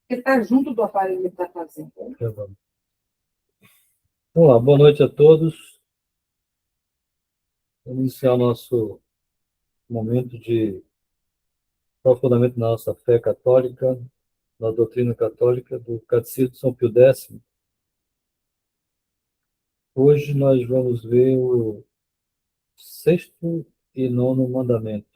Ele está junto do aparelho que ele está fazendo. Vamos lá, boa noite a todos. Vamos iniciar o nosso momento de aprofundamento na nossa fé católica, na doutrina católica do Catecismo de São Pio X. Hoje nós vamos ver o sexto e nono mandamento.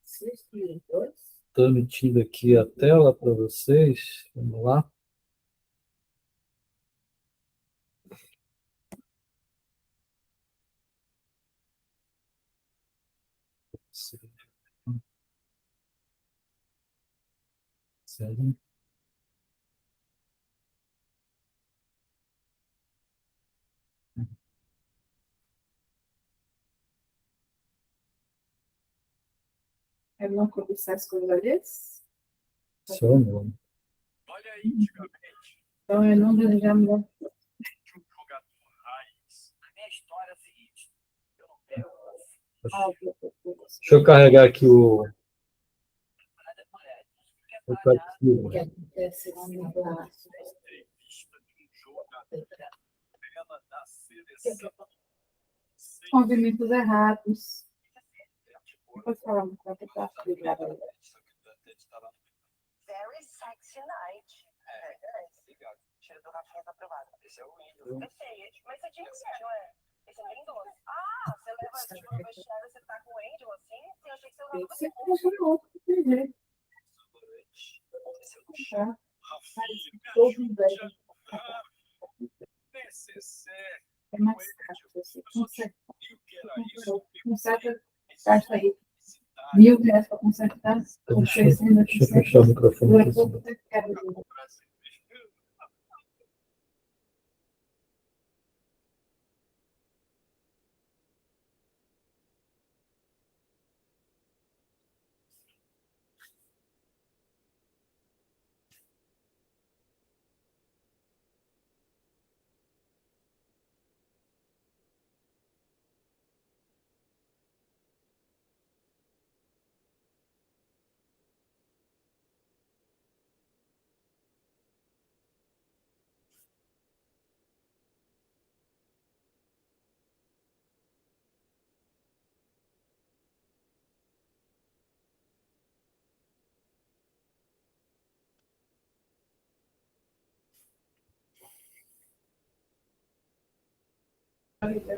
Sexto e dois. Estou emitindo aqui a tela para vocês. Vamos lá. Sério? É não cobiçar as coisas alheias? Seu nome. Então, eu não desejar melhor. Deixa eu carregar aqui o catecismo. Movimentos errados. Pode falar um pouco para explicar. Very sexy night. Cheiro do Rafinha tá aprovado. Esse é o índio. É feio, mas você tinha que ser, não é? Esse é bem doce. Ah, você leva tipo no vestiário, você tá com o Angel assim? Eu achei que você usava Você puxa no outro, tem jeito. Tá? Todo inveja. É mais caro você consertar. Conserta, gasta aí R$ 1.000 para consertar. Deixa eu fechar o microfone. Muito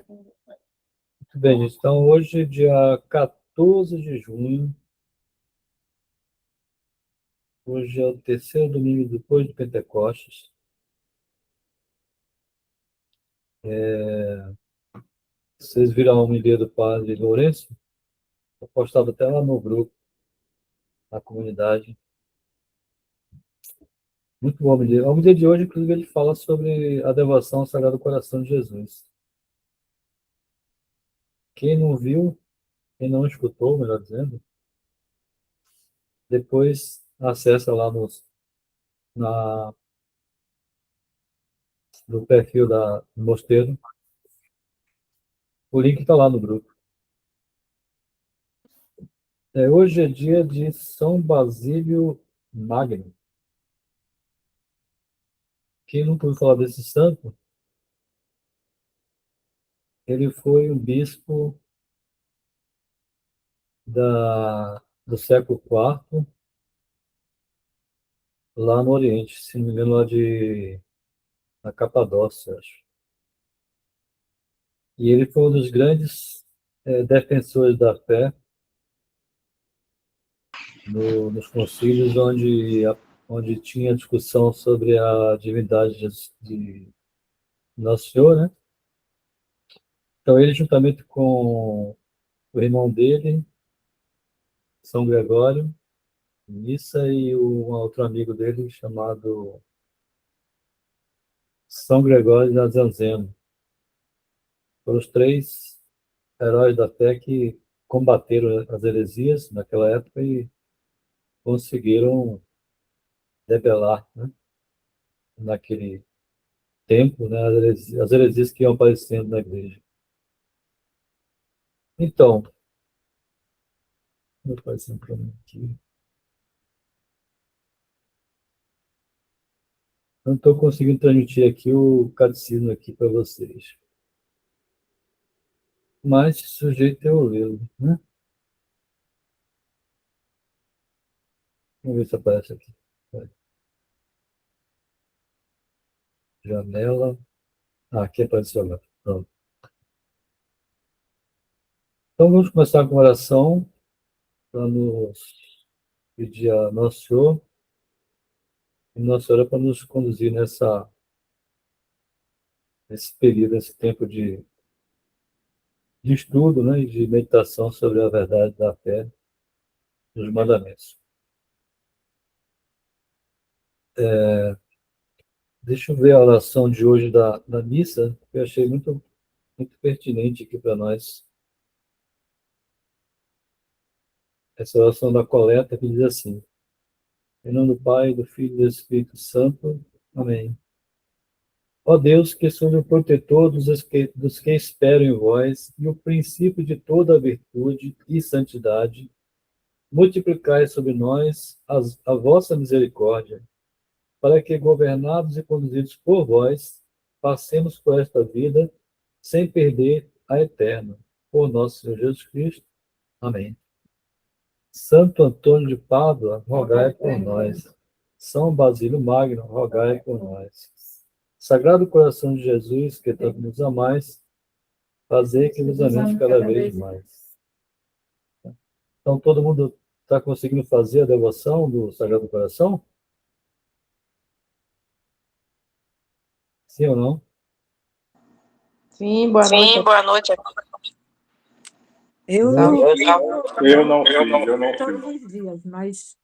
bem, gente. Então, hoje, dia 14 de junho, hoje é o terceiro domingo depois de Pentecostes. Vocês viram a homilia do padre Lourenço? Foi postado até lá no grupo, na comunidade. Muito bom a homilia. A homilia de hoje, inclusive, ele fala sobre a devoção ao Sagrado Coração de Jesus. Quem não viu, quem não escutou, melhor dizendo, depois acessa lá no perfil do mosteiro. O link está lá no grupo. Hoje é dia de São Basílio Magno. Quem nunca ouviu falar desse santo? Ele foi um bispo do século IV, lá no Oriente, se não me engano, na Capadócia, acho. E ele foi um dos grandes defensores da fé nos concílios onde tinha discussão sobre a divindade de Nosso Senhor, né? Então, ele, juntamente com o irmão dele, São Gregório, Nissa, e um outro amigo dele chamado São Gregório de Nazianzeno. Foram os três heróis da fé que combateram as heresias naquela época e conseguiram debelar, né, naquele tempo, né, as heresias que iam aparecendo na igreja. Então, Vou fazer um problema aqui. Não estou conseguindo transmitir aqui o catecismo aqui para vocês. Mas sujeito é o lê-lo, né? Vamos ver se aparece aqui. Janela. Aqui apareceu agora. Pronto. Então vamos começar com oração para nos pedir a Nosso Senhor e Nossa Senhora para nos conduzir nesse período, nesse tempo de estudo, né, e de meditação sobre a verdade da fé dos mandamentos. Deixa eu ver a oração de hoje da missa, que eu achei muito, muito pertinente aqui para nós. Essa oração da coleta que diz assim: em nome do Pai, do Filho e do Espírito Santo. Amém. Ó Deus, que sois o protetor dos que esperam em vós e o princípio de toda virtude e santidade, multiplicai sobre nós a vossa misericórdia, para que, governados e conduzidos por vós, passemos por esta vida sem perder a eterna. Por nosso Senhor Jesus Cristo. Amém. Santo Antônio de Pádua, rogai por nós. São Basílio Magno, rogai por nós. Sagrado Coração de Jesus, que tanto nos amais, fazei que nos amemos cada vez mais. Então, todo mundo está conseguindo fazer a devoção do Sagrado Coração? Sim ou não? Sim, boa noite. Sim, boa noite. Eu Não. não fiz todos os dias, mas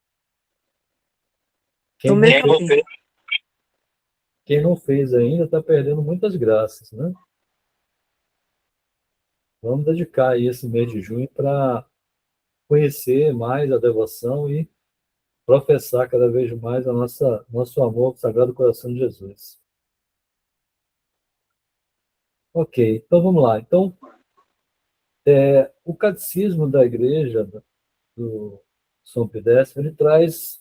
Quem não fez ainda está perdendo muitas graças, né? Vamos dedicar aí esse mês de junho para conhecer mais a devoção e professar cada vez mais nosso amor ao Sagrado Coração de Jesus. Ok, então vamos lá. Então, o Catecismo da Igreja do São Pio X, ele traz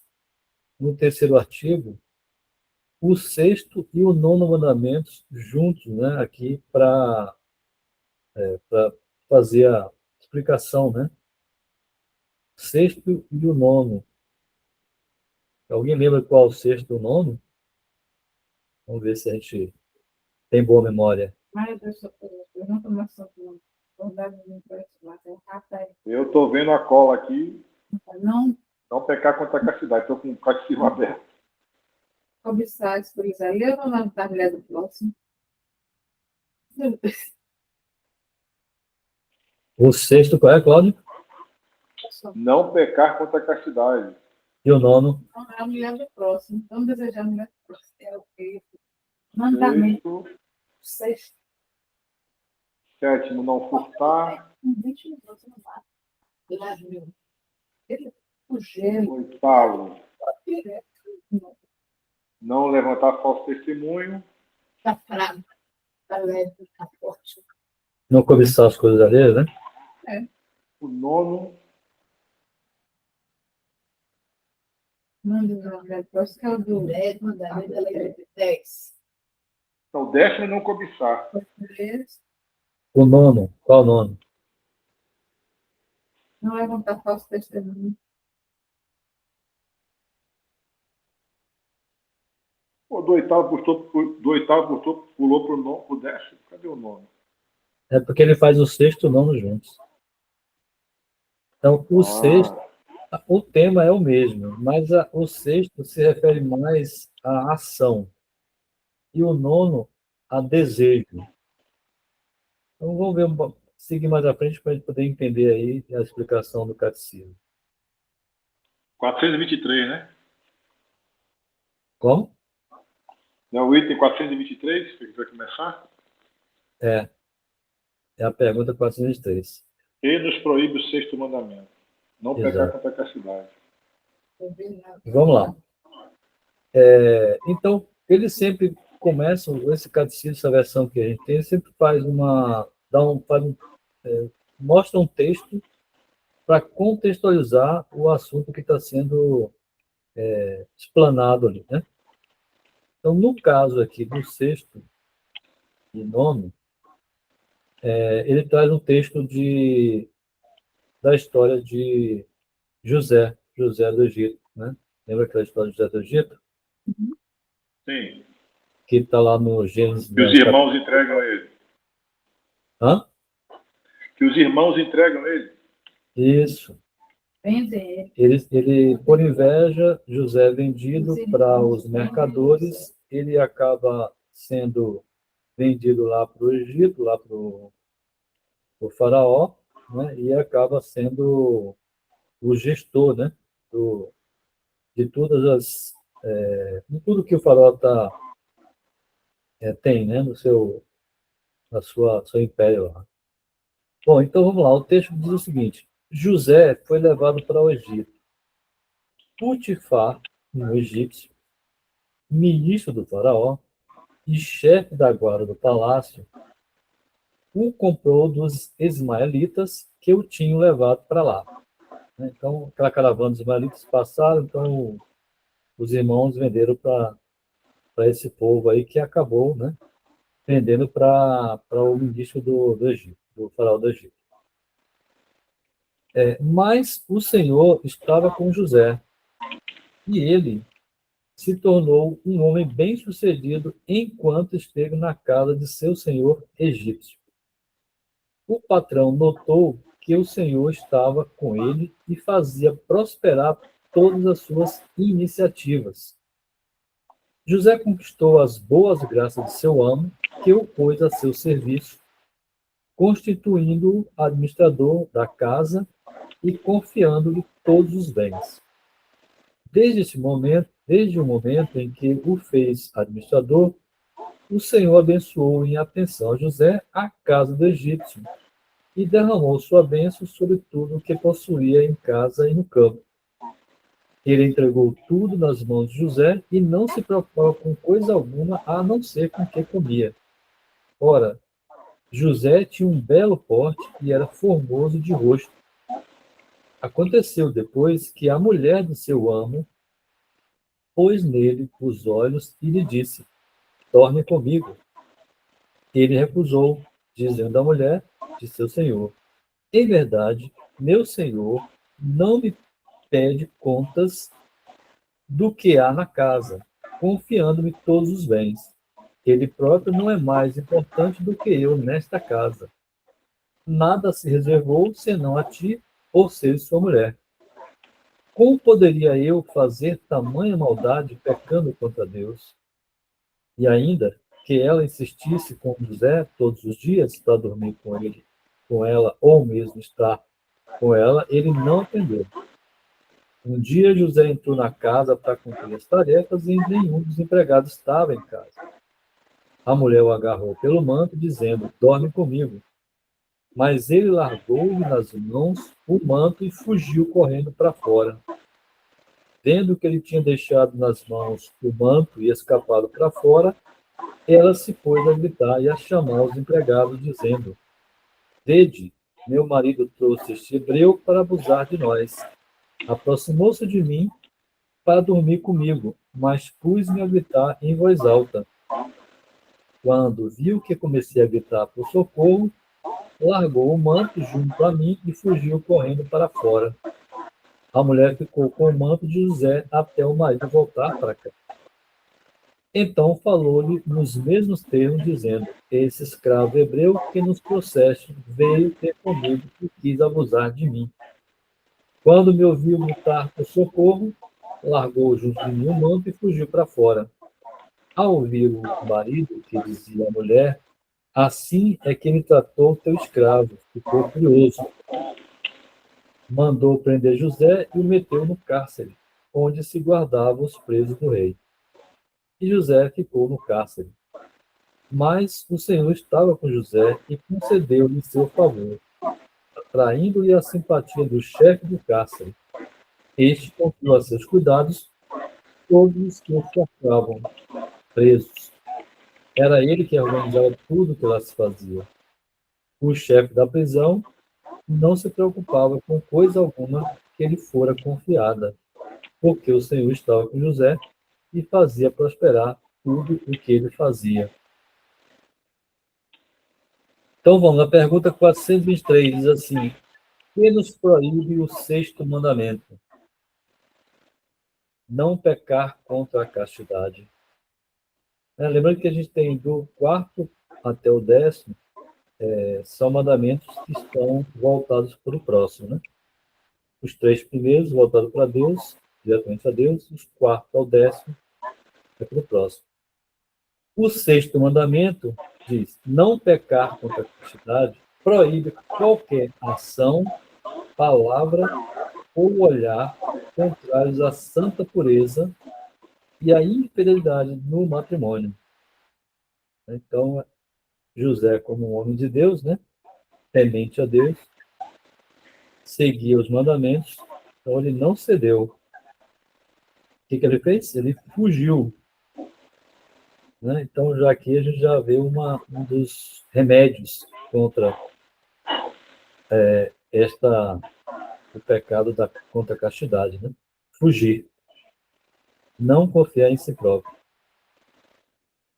no terceiro artigo o sexto e o nono mandamentos juntos, né, aqui para fazer a explicação, né? Sexto e o nono. Alguém lembra qual o sexto e o nono? Vamos ver se a gente tem boa memória. eu estou vendo a cola aqui, Não não pecar contra a castidade, estou com o catecismo aberto. cobiçar as coisas ali ou não da mulher do próximo? O sexto qual é, Cláudio? Não pecar contra a castidade. E o nono? Não é a mulher do próximo. Vamos desejar a mulher do próximo. É o quê? Mandamento. Sexto, Sexto. sétimo, não furtar. 20 minutos no mar. Lá, meu. Ele, o gelo. Oitavo, Direto. não levantar falso testemunho. Tá fraco. Tá leve. Tá forte. Não cobiçar as coisas alheias, né? O nono, Manda uma mulher do próximo, que é o do mandamento da lei de 10. então, o décimo, não cobiçar. O nono, qual o nono? Não levantar falso testemunho. Pô, do oitavo pulou para o décimo. Cadê o nono? É porque ele faz o sexto e o nono juntos. Então, o sexto, o tema é o mesmo, mas o sexto se refere mais à ação e o nono a desejo. Então, vamos seguir mais à frente para a gente poder entender aí a explicação do catecismo. 423, né? Como? Não é o item 423 que vai começar? É a pergunta 403. Ele nos proíbe o sexto mandamento. Não pecar Exato. contra a castidade. Vamos lá. Então, eles sempre começam, esse catecismo, essa versão que a gente tem, sempre faz mostra um texto para contextualizar o assunto que está sendo explanado ali, né? Então, no caso aqui do sexto e nono, ele traz um texto da história de José do Egito, né? Lembra aquela história de José do Egito? Sim. Que está lá no Gênesis. Que os irmãos entregam ele. Hã? Que os irmãos entregam ele. Isso. Vender. Ele, por inveja, José é vendido para os mercadores, ele acaba sendo vendido lá para o Egito, lá para o faraó, né? E acaba sendo o gestor, né? De todas de tudo que o faraó tem, né? Seu império lá. Bom, então vamos lá. O texto diz o seguinte: José foi levado para o Egito. Putifar, um egípcio, ministro do faraó e chefe da guarda do palácio, o comprou dos ismaelitas que o tinham levado para lá. Então, aquela caravana dos ismaelitas passaram, então os irmãos venderam para esse povo aí que acabou, né, vendendo para o ministro do Egito, do faraó do Egito. Mas o Senhor estava com José e ele se tornou um homem bem-sucedido enquanto esteve na casa de seu senhor egípcio. O patrão notou que o Senhor estava com ele e fazia prosperar todas as suas iniciativas. José conquistou as boas graças de seu amo, que o pôs a seu serviço, constituindo-o administrador da casa e confiando-lhe todos os bens. Desde o momento em que o fez administrador, o Senhor abençoou em atenção a José a casa do egípcio e derramou sua bênção sobre tudo o que possuía em casa e no campo. Ele entregou tudo nas mãos de José e não se preocupava com coisa alguma a não ser com o que comia. Ora, José tinha um belo porte e era formoso de rosto. Aconteceu depois que a mulher de seu amo pôs nele os olhos e lhe disse: dorme comigo. Ele recusou, dizendo à mulher de seu senhor: em verdade, meu senhor não me pede contas do que há na casa, confiando-me todos os bens. Ele próprio não é mais importante do que eu nesta casa. Nada se reservou senão a ti, por ser sua mulher. Como poderia eu fazer tamanha maldade pecando contra Deus? E ainda que ela insistisse com José todos os dias para dormir com ele, com ela, ou mesmo estar com ela, ele não atendeu. Um dia José entrou na casa para cumprir as tarefas e nenhum dos empregados estava em casa. A mulher o agarrou pelo manto, dizendo: dorme comigo. Mas ele largou-lhe nas mãos o manto e fugiu correndo para fora. Vendo que ele tinha deixado nas mãos o manto e escapado para fora, ela se pôs a gritar e a chamar os empregados, dizendo: vede, meu marido trouxe este hebreu para abusar de nós. Aproximou-se de mim para dormir comigo, mas pus-me a gritar em voz alta. Quando viu que comecei a gritar por socorro, largou o manto junto a mim e fugiu correndo para fora. A mulher ficou com o manto de José até o marido voltar para cá. Então falou-lhe nos mesmos termos, dizendo: esse escravo hebreu que nos trouxeste veio ter comigo e quis abusar de mim. Quando me ouviu gritar por socorro, largou junto de mim o manto e fugiu para fora. Ao ouvir o marido, que dizia à mulher: assim é que ele tratou teu escravo, ficou furioso. Mandou prender José e o meteu no cárcere, onde se guardavam os presos do rei. E José ficou no cárcere. Mas o Senhor estava com José e concedeu-lhe seu favor, atraindo-lhe a simpatia do chefe do cárcere. Este confiou a seus cuidados todos os que o cercavam presos. Era ele que organizava tudo o que lá se fazia. O chefe da prisão não se preocupava com coisa alguma que lhe fora confiada, porque o Senhor estava com José e fazia prosperar tudo o que ele fazia. Então vamos, na pergunta 423 diz assim: que nos proíbe o sexto mandamento? Não pecar contra a castidade. Lembrando que a gente tem do 4º até o 10º, são mandamentos que estão voltados para o próximo, né? Os 3 primeiros voltados para Deus, diretamente a Deus, os 4º ao 10º é para o próximo. O 6º mandamento diz: não pecar contra a castidade, proíbe qualquer ação, palavra ou olhar contrários à santa pureza e à infidelidade no matrimônio. Então, José, como um homem de Deus, né, temente a Deus, seguia os mandamentos, então ele não cedeu. O que ele fez? Ele fugiu. Né? Então, já aqui a gente já vê um dos remédios contra o pecado contra a castidade, né? Fugir. Não confiar em si próprio.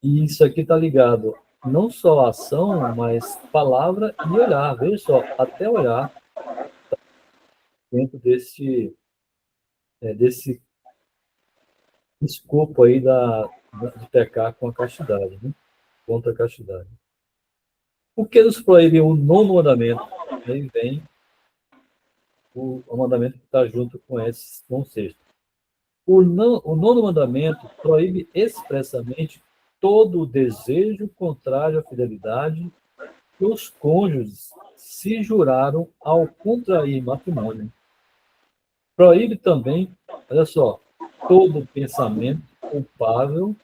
E isso aqui está ligado não só à ação, mas palavra e olhar. Veja só, até olhar dentro desse escopo aí de pecar com a castidade, né? Contra a castidade. O que nos proíbe o 9º mandamento? Aí vem o mandamento que está junto com esse, com o 6º. O 9º mandamento proíbe expressamente todo o desejo contrário à fidelidade que os cônjuges se juraram ao contrair matrimônio. Proíbe também, olha só, todo pensamento culpável,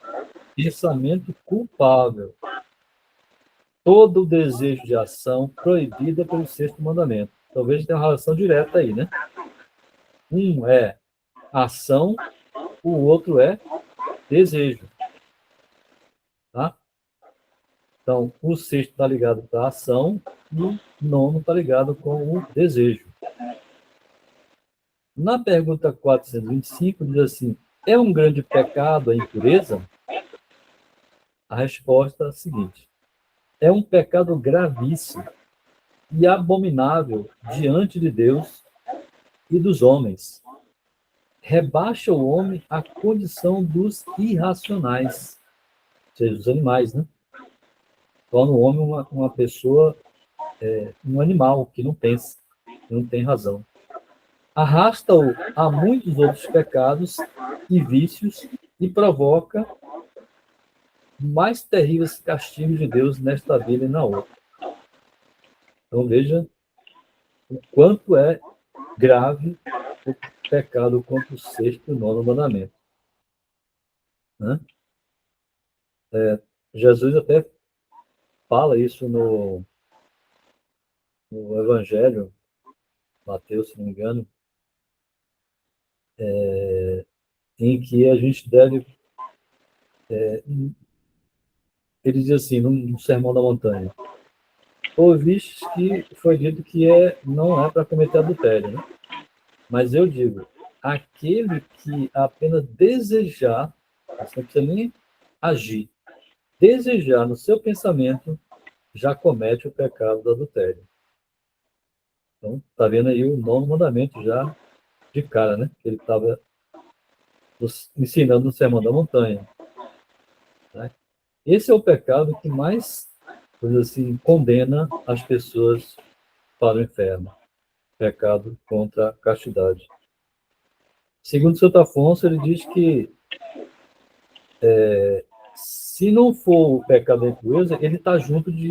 todo o desejo de ação proibida pelo 6º mandamento. Talvez tenha uma relação direta aí, né? Um é ação, o outro é desejo. Tá? Então, o 6º está ligado com a ação e o 9º está ligado com o desejo. Na pergunta 425, diz assim: é um grande pecado a impureza? A resposta é a seguinte: é um pecado gravíssimo e abominável diante de Deus e dos homens. Rebaixa o homem à condição dos irracionais, ou seja, dos animais, né? Torna o homem uma pessoa, um animal que não pensa, que não tem razão. Arrasta-o a muitos outros pecados e vícios e provoca mais terríveis castigos de Deus nesta vida e na outra. Então veja o quanto é grave o pecado contra o 6º e o 9º mandamento. Né? Jesus até fala isso no Evangelho, Mateus, se não me engano, em que a gente deve... ele diz assim, no Sermão da Montanha: ouvistes que foi dito que não é para cometer adultério, né? Mas eu digo, aquele que apenas desejar, você não precisa nem agir, desejar no seu pensamento, já comete o pecado do adultério. Então, está vendo aí o 9º mandamento já de cara, né? Que ele estava ensinando no Sermão da Montanha. Né? Esse é o pecado que mais, assim, condena as pessoas para o inferno. Pecado contra a castidade. Segundo Santo Afonso, ele diz que se não for o pecado da impureza, ele está junto de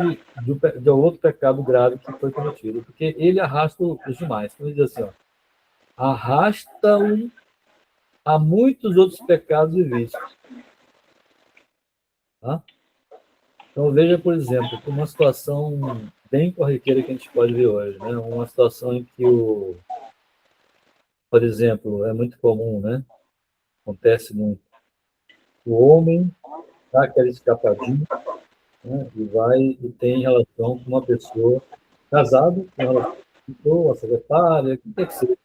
outro pecado grave que foi cometido, porque ele arrasta os demais. Então, ele diz assim, ó, arrasta-o a muitos outros pecados e vícios. Tá? Então, veja, por exemplo, uma situação bem corriqueira que a gente pode ver hoje, né? Uma situação em que por exemplo, é muito comum, né? Acontece muito. O homem dá aquela escapadinha, né? E vai e tem relação com uma pessoa casada, com ou a secretária, que tem que ser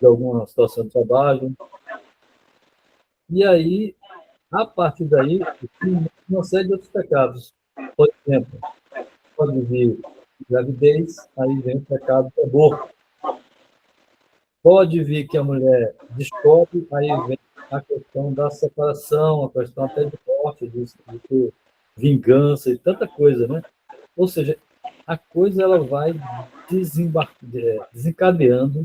de alguma situação de trabalho. E aí, a partir daí, tem uma série de outros pecados. Por exemplo, pode vir gravidez, aí vem o pecado do aborto. Pode vir que a mulher descobre, aí vem a questão da separação, a questão até de morte, de vingança e tanta coisa, né? Ou seja, a coisa ela vai desencadeando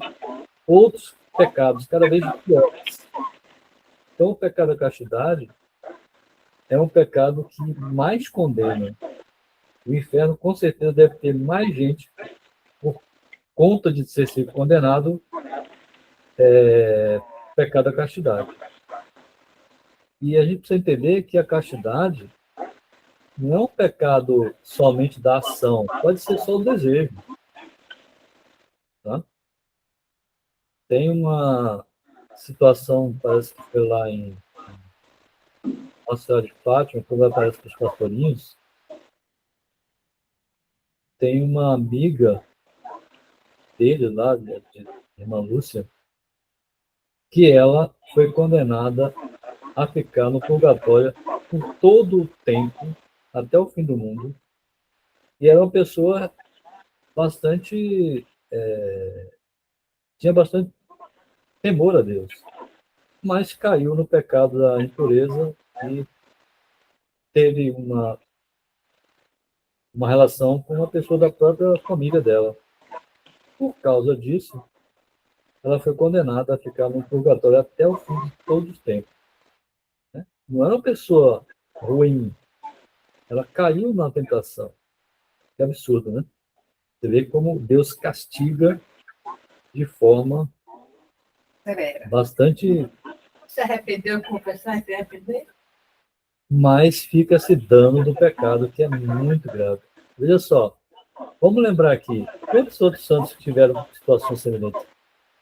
outros pecados cada vez piores. Então, o pecado da castidade é um pecado que mais condena. O inferno, com certeza, deve ter mais gente por conta de ser sido condenado pecado da castidade. E a gente precisa entender que a castidade não é um pecado somente da ação, pode ser só o desejo. Tá? Tem uma situação, parece que foi lá em Nossa Senhora de Fátima, quando aparece para os pastorinhos, tem uma amiga dele lá, de irmã Lúcia, que ela foi condenada a ficar no purgatório por todo o tempo, até o fim do mundo, e era uma pessoa bastante tinha bastante temor a Deus, mas caiu no pecado da impureza e teve uma relação com uma pessoa da própria família dela. Por causa disso, ela foi condenada a ficar no purgatório até o fim de todos os tempos. Né? Não era uma pessoa ruim, ela caiu na tentação. Que absurdo, né? Você vê como Deus castiga de forma Severa. bastante... Se arrependeu, confessar e se arrepender? Mas fica se dando do pecado, que é muito grave. Veja só, vamos lembrar aqui, quantos outros santos tiveram situações semelhantes?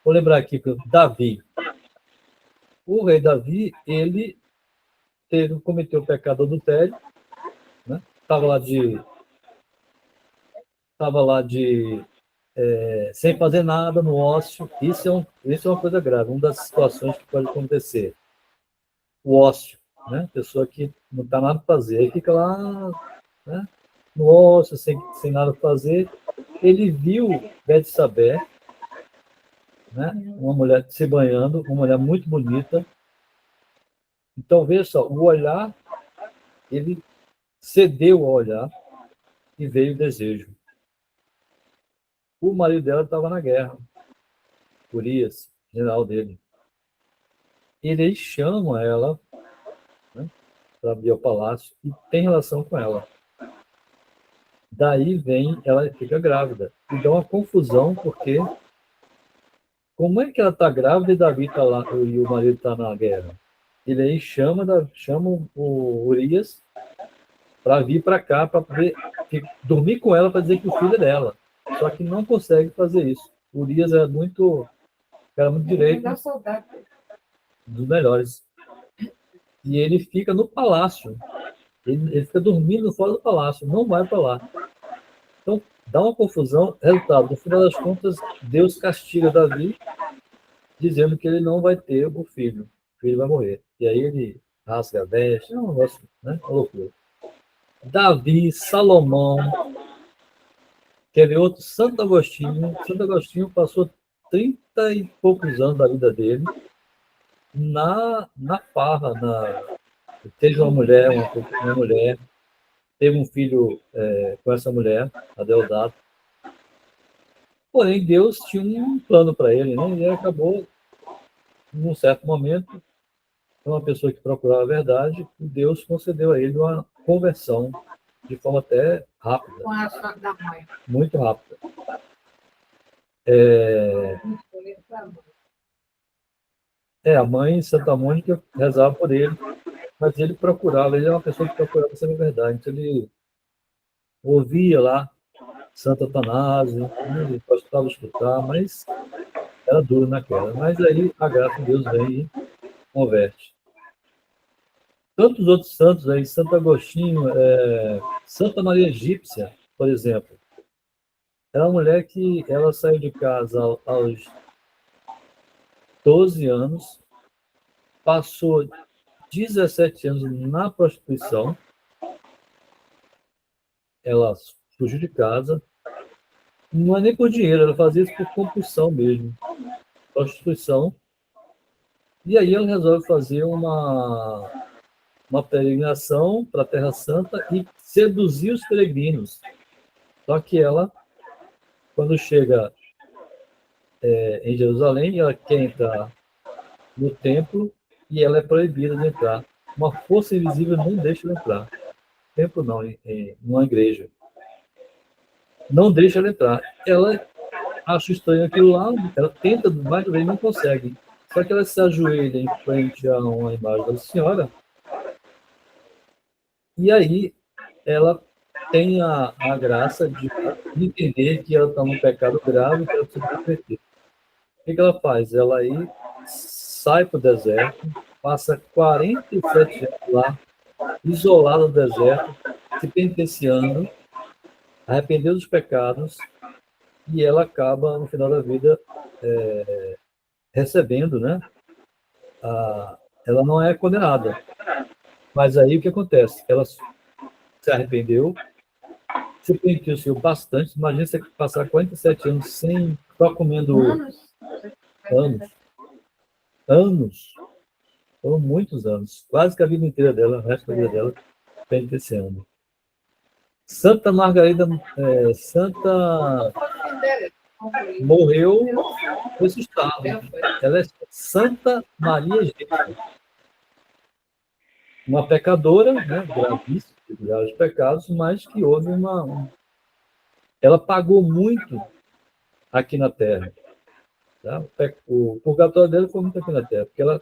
Vou lembrar aqui que Davi. O rei Davi, ele cometeu o pecado do adultério, né? Estava lá de sem fazer nada no ócio. Isso é uma coisa grave, uma das situações que pode acontecer. O ócio, né? Pessoa que não está nada para fazer, fica lá, né? No ócio, sem nada para fazer. Ele viu Betsabé, né? Uma mulher se banhando, uma mulher muito bonita. Então, veja só, o olhar, ele cedeu ao olhar e veio o desejo. O marido dela estava na guerra, Urias, general dele. Ele chama ela, né, para vir ao palácio e tem relação com ela. Daí ela fica grávida. E dá uma confusão, porque como é que ela está grávida e Davi está lá e o marido está na guerra? Ele aí chama o Urias para vir para cá, para poder dormir com ela, para dizer que o filho é dela. Só que não consegue fazer isso. O Urias era muito direito, dos melhores. E ele fica no palácio. Ele fica dormindo fora do palácio, não vai para lá. Então, dá uma confusão. Resultado, no final das contas, Deus castiga Davi, dizendo que ele não vai ter o filho. O filho vai morrer. E aí ele rasga a veste, é um negócio, né? Uma loucura. Davi, Salomão, quer ver outro? Santo Agostinho. Santo Agostinho passou 30 e poucos anos da vida dele na farra. Teve uma mulher, teve um filho com essa mulher, a Deodato. Porém, Deus tinha um plano para ele, né? E ele acabou, num certo momento, uma pessoa que procurava a verdade, e Deus concedeu a ele uma conversão de forma até rápida. Com a ação da mãe. Muito rápida. A mãe, Santa Mônica, rezava por ele, mas ele procurava, ele é uma pessoa que procurava saber a verdade. Então, ele ouvia lá Santo Atanásio, ele gostava de escutar, mas era duro naquela. Mas aí a graça de Deus vem e converte. Tantos outros santos aí, Santo Agostinho, Santa Maria Egípcia, por exemplo. Era uma mulher que ela saiu de casa aos 12 anos, passou 17 anos na prostituição, ela fugiu de casa, não é nem por dinheiro, ela fazia isso por compulsão mesmo, prostituição, e aí ela resolve fazer uma peregrinação para a Terra Santa e seduzir os peregrinos. Só que ela, quando chega em Jerusalém, ela quer entrar no templo e ela é proibida de entrar. Uma força invisível não deixa ela entrar. Templo não, numa igreja. Não deixa ela entrar. Ela acha estranho aquilo lá, ela tenta mais uma vez, não consegue. Só que ela se ajoelha em frente a uma imagem da Senhora e aí ela tem a graça de entender que ela está num pecado grave e que ela precisa se converter. O que ela faz? Ela aí sai para o deserto, passa 47 anos lá, isolada no deserto, se penitenciando, arrependeu dos pecados, e ela acaba, no final da vida, recebendo, né? Ela não é condenada. Mas aí o que acontece? Ela se arrependeu, se penitenciou bastante. Imagina você passar 47 anos sem, só comendo anos. Foram muitos anos, quase que a vida inteira dela, o resto da vida dela, penitenciando. Santa Margarida, Santa morreu nesse estado. Ela é Santa Maria Gêmea, uma pecadora, né, gravíssima, de graves pecados, mas que houve ela pagou muito aqui na Terra. Tá? O purgatório dela foi muito aqui na Terra, porque ela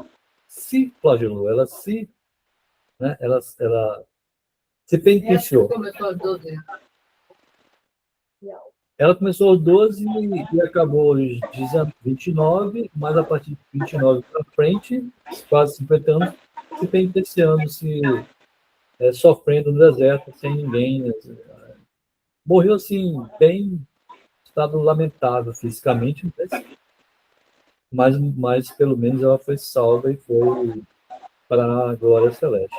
se flagelou, ela se penitenciou. Ela começou aos 12 e acabou aos 29, mas a partir de 29 para frente, quase 50 anos, se penitenciando, sofrendo no deserto, sem ninguém. Morreu assim, bem, estado lamentável fisicamente, mas pelo menos ela foi salva e foi para a glória celeste.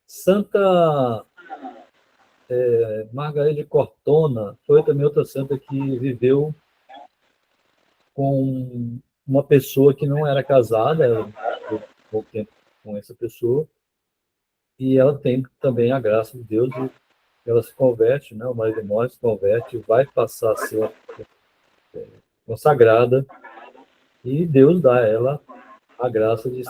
Santa Margarida de Cortona foi também outra santa que viveu com uma pessoa que não era casada, ela ficou pouco tempo com essa pessoa, e ela tem também a graça de Deus, e ela se converte, né? O marido morre, se converte, vai passar a ser consagrada, e Deus dá a ela a graça de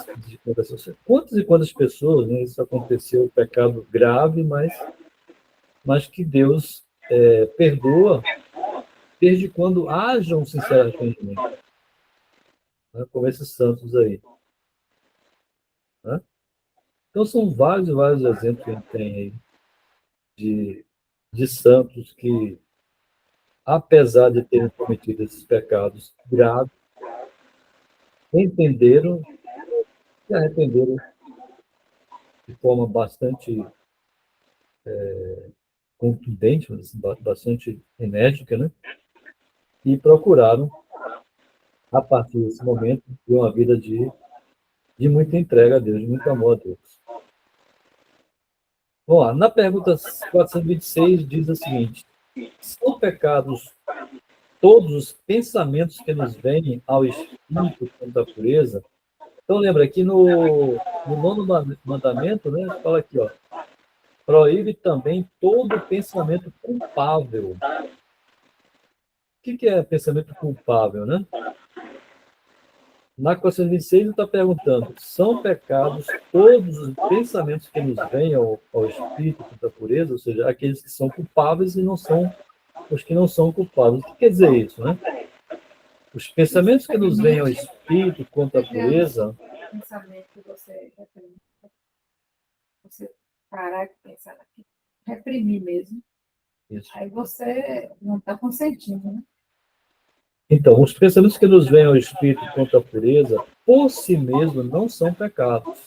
conversão. Quantas e quantas pessoas, né, isso aconteceu, pecado grave, mas que Deus perdoa desde quando haja um sincero arrependimento, né, como esses santos aí. Né? Então, são vários e vários exemplos que a gente tem aí de santos que, apesar de terem cometido esses pecados graves, entenderam e arrependeram de forma bastante contundente, bastante enérgica, né? E procuraram, a partir desse momento, ter uma vida de muita entrega a Deus, de muito amor a Deus. Vamos lá, na pergunta 426 diz o seguinte: são pecados todos os pensamentos que nos vêm ao espírito contra a pureza? Então, lembra aqui no 9º mandamento, né, fala aqui, ó, proíbe também todo pensamento culpável. O que é pensamento culpável, né? Na 426 ele está perguntando: são pecados todos os pensamentos que nos vêm ao espírito contra a pureza, ou seja, aqueles que são culpáveis e não são os que não são culpados. O que quer dizer isso, né? Os pensamentos que nos vêm ao espírito contra a pureza. Pensamento que você parar de pensar naquilo, reprimir mesmo. Isso. Aí você não está consentindo, né? Então, os pensamentos que nos vêm ao espírito contra a pureza, por si mesmo, não são pecados,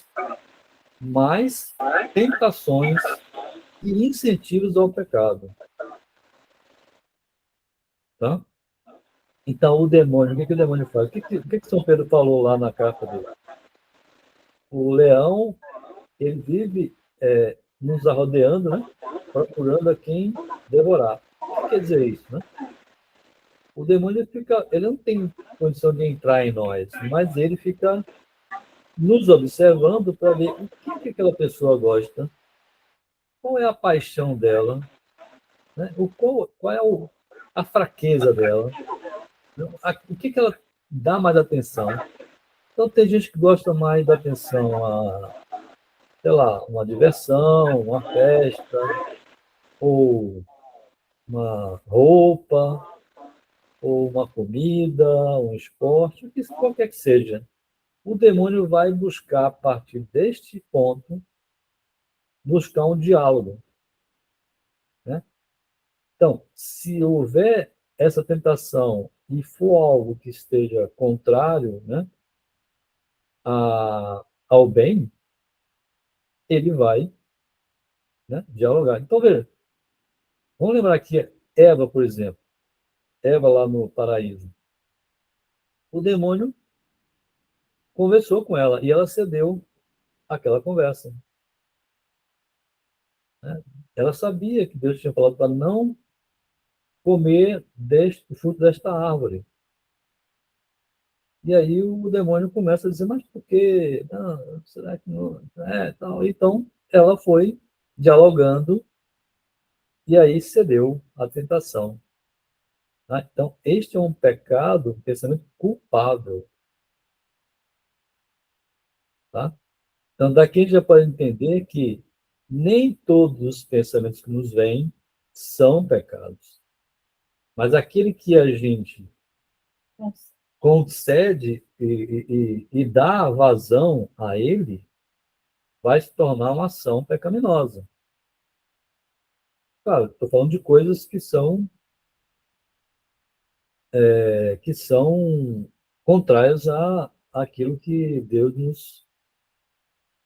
mas tentações e incentivos ao pecado. Tá? Então, o demônio, o que o demônio faz? O que São Pedro falou lá na carta dele? O leão, ele vive nos arrodeando, né? Procurando a quem devorar. O que quer dizer isso? Né? O demônio ele não tem condição de entrar em nós, mas ele fica nos observando para ver o que aquela pessoa gosta, qual é a paixão dela, né? Qual é a fraqueza dela, o que ela dá mais atenção. Então, tem gente que gosta mais da atenção a, sei lá, uma diversão, uma festa, ou uma roupa, ou uma comida, um esporte, qualquer que seja. O demônio vai buscar, a partir deste ponto, buscar um diálogo. Né? Então, se houver essa tentação e for algo que esteja contrário, né, ao bem, ele vai, né, dialogar. Então, veja, vamos lembrar que Eva, por exemplo, Eva lá no paraíso, o demônio conversou com ela e ela cedeu àquela conversa. Né? Ela sabia que Deus tinha falado para não comer o fruto desta árvore. E aí o demônio começa a dizer, mas por quê? Não, será que não? Tal. Então, ela foi dialogando e aí cedeu à tentação. Tá? Então, este é um pecado, um pensamento culpável. Tá? Então, daqui a gente já pode entender que nem todos os pensamentos que nos vêm são pecados. Mas aquele que a gente concede e dá vazão a ele, vai se tornar uma ação pecaminosa. Claro, estou falando de coisas que são contrárias àquilo que Deus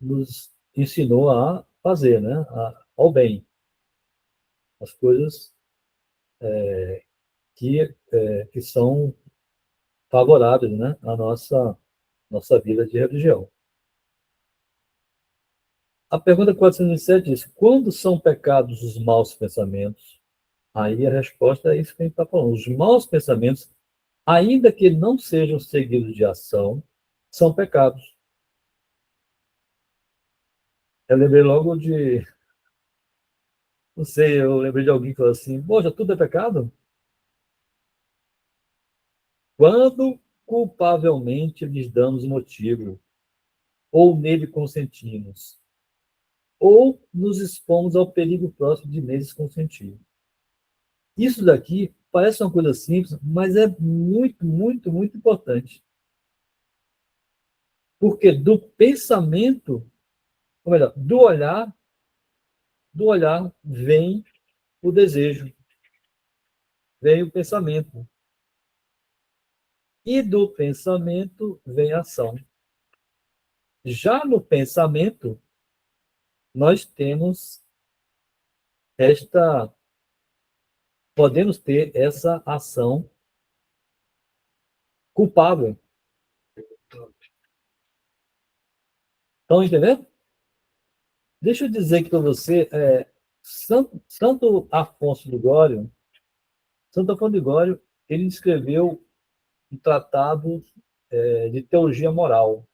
nos ensinou a fazer, né? Ao bem. As coisas que são favoráveis, né? À nossa vida de religião. A pergunta 407 diz: quando são pecados os maus pensamentos? Aí a resposta é isso que a gente está falando. Os maus pensamentos, ainda que não sejam seguidos de ação, são pecados. Eu lembrei logo de. Não sei, eu lembrei de alguém que falou assim: poxa, tudo é pecado? Quando culpavelmente lhes damos motivo, ou nele consentimos, ou nos expomos ao perigo próximo de neles consentir. Isso daqui parece uma coisa simples, mas é muito, muito, muito importante. Porque do pensamento, ou melhor, do olhar vem o desejo, vem o pensamento. E do pensamento vem a ação. Já no pensamento, nós temos podemos ter essa ação culpável. Estão entendendo? Deixa eu dizer aqui para você, Santo Afonso de Gório, ele escreveu um tratado de teologia moral.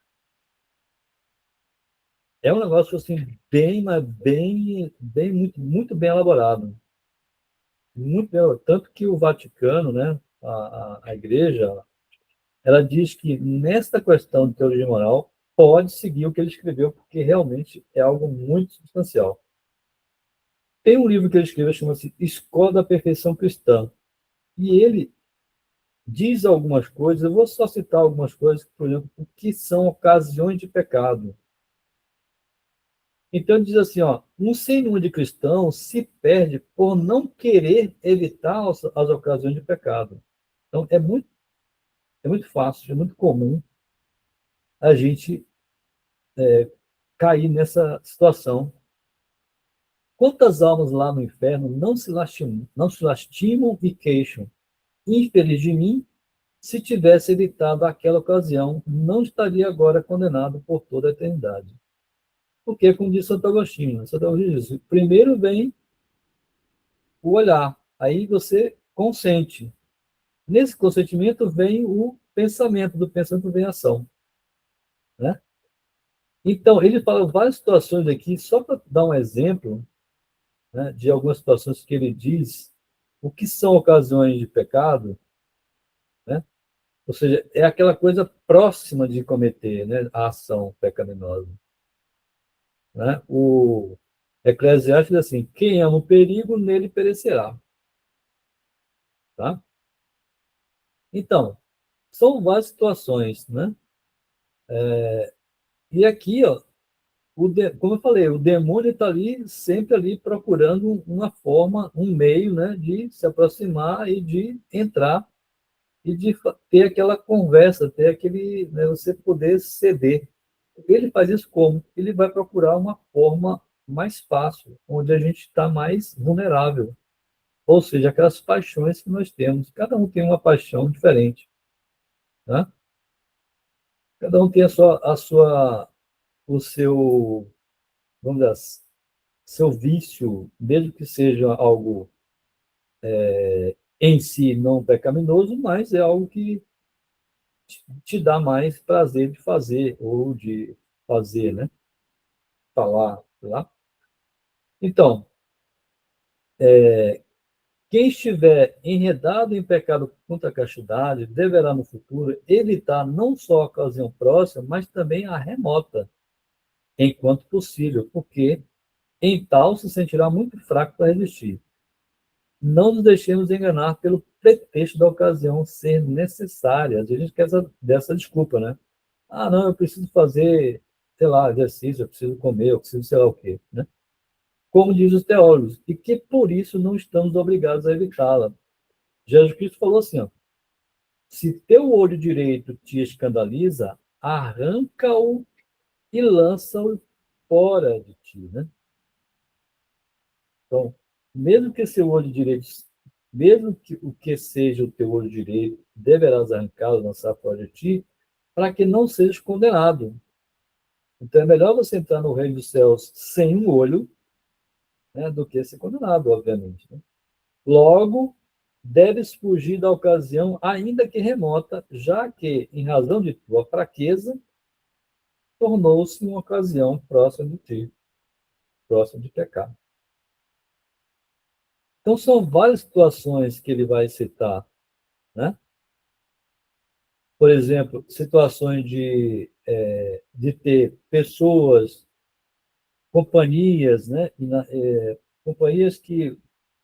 É um negócio assim bem, mas bem muito, muito bem elaborado. Muito bem, tanto que o Vaticano, né, a Igreja, ela diz que nesta questão de teologia moral pode seguir o que ele escreveu, porque realmente é algo muito substancial. Tem um livro que ele escreveu, chama-se Escola da Perfeição Cristã. E ele diz algumas coisas, eu vou só citar algumas coisas, por exemplo, o que são ocasiões de pecado. Então, ele diz assim, ó, um sem número de cristãos se perde por não querer evitar as ocasiões de pecado. Então, é muito fácil, é muito comum a gente cair nessa situação. Quantas almas lá no inferno não se lastimam e queixam infeliz de mim, se tivesse evitado aquela ocasião, não estaria agora condenado por toda a eternidade. Porque, como diz Santo Agostinho, Santo Agostinho diz, primeiro vem o olhar, aí você consente. Nesse consentimento vem o pensamento, do pensamento vem a ação, né? Então, ele fala várias situações aqui, só para dar um exemplo, né, de algumas situações que ele diz o que são ocasiões de pecado, né? Ou seja, é aquela coisa próxima de cometer, né, a ação pecaminosa, né? O Eclesiastes diz assim: quem ama o perigo, nele perecerá. Tá? Então, são várias situações, né? E aqui, ó, como eu falei, o demônio está ali, sempre ali, procurando uma forma, um meio, né, de se aproximar e de entrar e de ter aquela conversa, ter aquele, né, você poder ceder. Ele faz isso como? Ele vai procurar uma forma mais fácil, onde a gente está mais vulnerável. Ou seja, aquelas paixões que nós temos. Cada um tem uma paixão diferente, né? Cada um tem o seu, vamos dizer, seu vício, mesmo que seja algo em si não pecaminoso, mas é algo que te dá mais prazer de fazer, ou de fazer, né? Falar, sei lá. Então, quem estiver enredado em pecado contra a castidade, deverá no futuro evitar não só a ocasião próxima, mas também a remota, enquanto possível, porque em tal se sentirá muito fraco para resistir. Não nos deixemos enganar pelo pretexto da ocasião ser necessária. Às vezes a gente quer dessa desculpa, né? Ah, não, eu preciso fazer, sei lá, exercício, eu preciso comer, eu preciso sei lá o quê, né? Como diz os teólogos, e que por isso não estamos obrigados a evitá-la. Jesus Cristo falou assim, ó, se teu olho direito te escandaliza, arranca-o e lança-o fora de ti, né? Então, mesmo que seu olho direito, mesmo que o que seja o teu olho direito, deverás arrancá-lo, lançar fora de ti, para que não sejas condenado. Então, é melhor você entrar no reino dos céus sem um olho, né, do que ser condenado, obviamente, né? Logo, deves fugir da ocasião, ainda que remota, já que, em razão de tua fraqueza, tornou-se uma ocasião próxima de ti, próxima de pecado. Então, são várias situações que ele vai citar, né? Por exemplo, situações de ter pessoas, companhias, né? Companhias que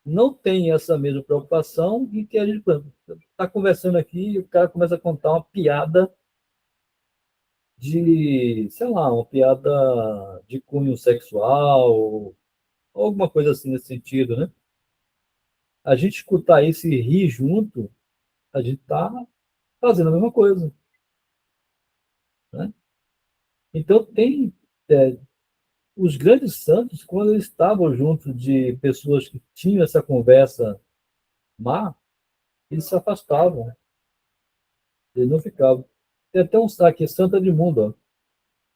não têm essa mesma preocupação e que a gente está conversando aqui e o cara começa a contar uma piada sei lá, uma piada de cunho sexual, ou alguma coisa assim nesse sentido, né? A gente escutar isso e rir junto, a gente está fazendo a mesma coisa, né? Então, é, os grandes santos, quando eles estavam junto de pessoas que tinham essa conversa má, eles se afastavam, eles não ficavam. Tem até um aqui, Santo Edmundo, ó.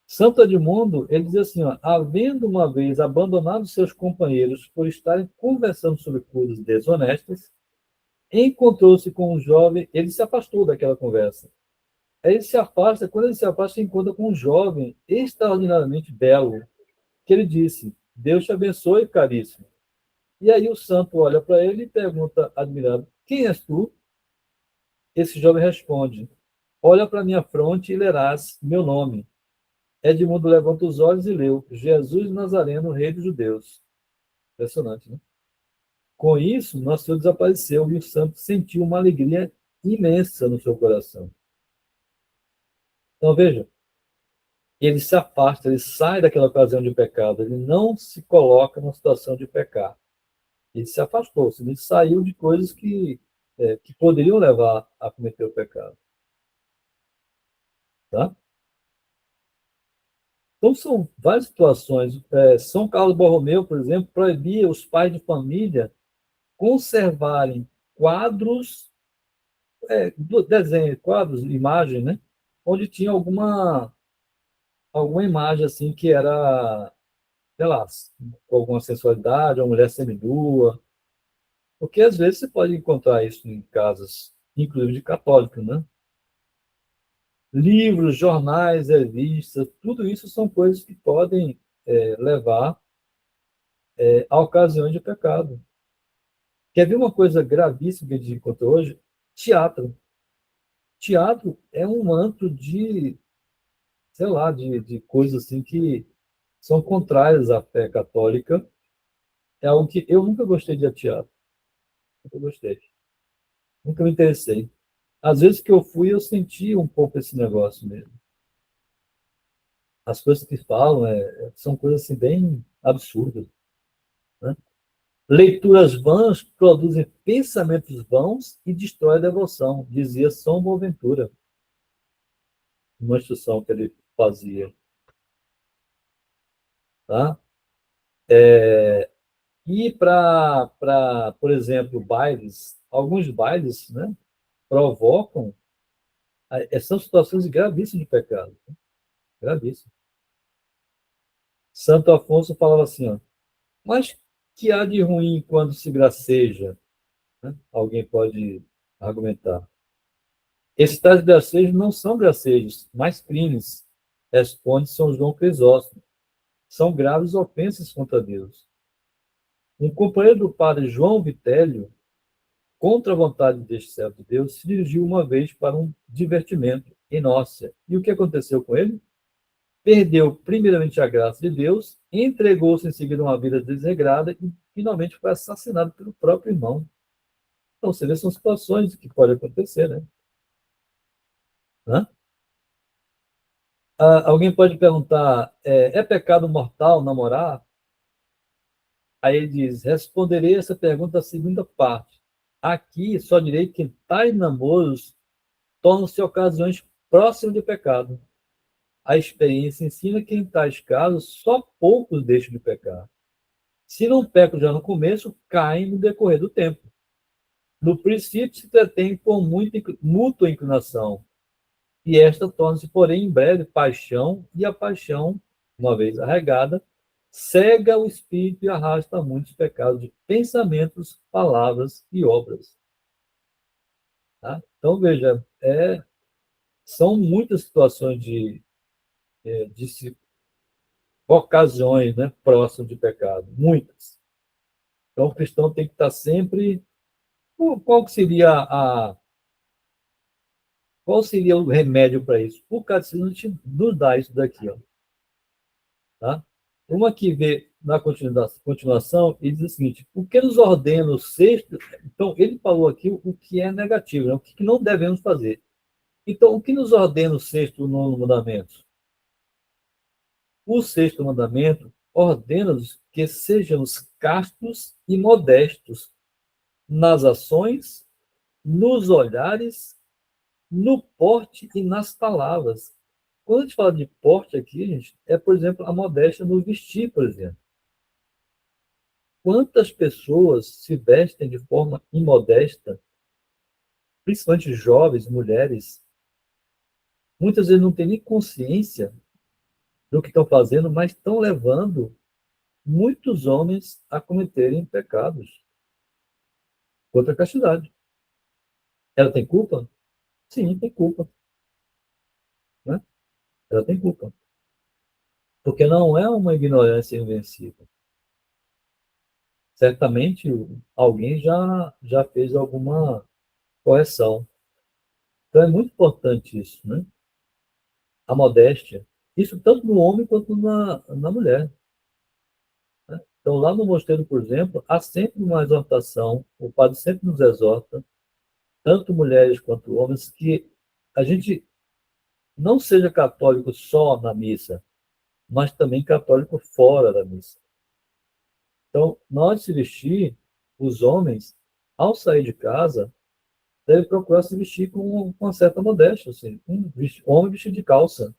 Santo Edmundo, ele diz assim, ó, havendo uma vez abandonado seus companheiros por estarem conversando sobre coisas desonestas, encontrou-se com um jovem, ele se afastou daquela conversa. Aí ele se afasta, quando ele se afasta, ele encontra com um jovem extraordinariamente belo, que ele disse, Deus te abençoe, caríssimo. E aí o santo olha para ele e pergunta, admirado, quem és tu? Esse jovem responde, olha para minha fronte e lerás meu nome. Edmundo levanta os olhos e leu, Jesus Nazareno, rei dos judeus. Impressionante, né? Com isso, nosso Senhor desapareceu e o santo sentiu uma alegria imensa no seu coração. Então, veja, ele se afasta, ele sai daquela ocasião de pecado, ele não se coloca numa situação de pecar. Ele se afastou, ele saiu de coisas que poderiam levar a cometer o pecado. Tá? Então, são várias situações. São Carlos Borromeu, por exemplo, proibia os pais de família conservarem quadros desenho, quadros, imagem, né? Onde tinha alguma imagem assim que era, sei lá, com alguma sensualidade, uma mulher seminua. Porque às vezes você pode encontrar isso em casas, inclusive de católicos, né? Livros, jornais, revistas, tudo isso são coisas que podem levar a ocasiões de pecado. Quer ver uma coisa gravíssima que a gente encontrou hoje? Teatro. Teatro é um manto de, sei lá, de coisas assim que são contrárias à fé católica. É algo que eu nunca gostei de teatro. Nunca gostei. Nunca me interessei. Às vezes que eu fui, eu senti um pouco esse negócio mesmo. As coisas que falam são coisas assim, bem absurdas, né? Leituras vãs produzem pensamentos vãos e destrói a devoção, dizia São Boaventura, uma instrução que ele fazia. Tá? E por exemplo, bailes, alguns bailes, né, provocam, são situações gravíssimas de pecado, né? Gravíssimas. Santo Afonso falava assim, ó, mas que há de ruim quando se graceja? Né? Alguém pode argumentar. Esses tais gracejos não são gracejos, mas crimes, responde São João Crisóstomo. São graves ofensas contra Deus. Um companheiro do padre João Vitélio, contra a vontade deste servo de Deus, se dirigiu uma vez para um divertimento em Nócia. E o que aconteceu com ele? Perdeu primeiramente a graça de Deus, entregou-se em seguida a uma vida desregrada e finalmente foi assassinado pelo próprio irmão. Então, você vê, são situações que podem acontecer, né? Hã? Alguém pode perguntar, é pecado mortal namorar? Aí ele diz, responderei essa pergunta da segunda parte. Aqui, só direi que tais namoros tornam-se ocasiões próximas de pecado. A experiência ensina que, em tais casos, só poucos deixam de pecar. Se não pecam já no começo, caem no decorrer do tempo. No princípio, se detém com muita mútua inclinação, e esta torna-se, porém, em breve paixão, e a paixão, uma vez arregada, cega o espírito e arrasta muitos pecados de pensamentos, palavras e obras. Tá? Então, veja, são muitas situações de ocasiões, né, próximas de pecado, muitas. Então, o cristão tem que estar sempre. Qual que seria qual seria o remédio para isso? O catecismo nos dá isso daqui, ó, tá? Uma que vê na continuação, ele diz o seguinte: o que nos ordena o sexto. Então, ele falou aqui o que é negativo, né? O que não devemos fazer. Então, o que nos ordena o sexto e o nono mandamento? O sexto mandamento ordena-nos que sejamos castos e modestos nas ações, nos olhares, no porte e nas palavras. Quando a gente fala de porte aqui, gente, por exemplo, a modéstia no vestir, por exemplo. Quantas pessoas se vestem de forma imodesta, principalmente jovens, mulheres, muitas vezes não têm nem consciência do que estão fazendo, mas estão levando muitos homens a cometerem pecados contra a castidade. Ela tem culpa? Sim, tem culpa. Né? Ela tem culpa. Porque não é uma ignorância invencível. Certamente alguém já fez alguma correção. Então é muito importante isso, né? A modéstia. Isso tanto no homem quanto na mulher. Né? Então, lá no mosteiro, por exemplo, há sempre uma exortação, o padre sempre nos exorta, tanto mulheres quanto homens, que a gente não seja católico só na missa, mas também católico fora da missa. Então, na hora de se vestir, os homens, ao sair de casa, devem procurar se vestir com uma certa modéstia, assim, homem vestido de calça,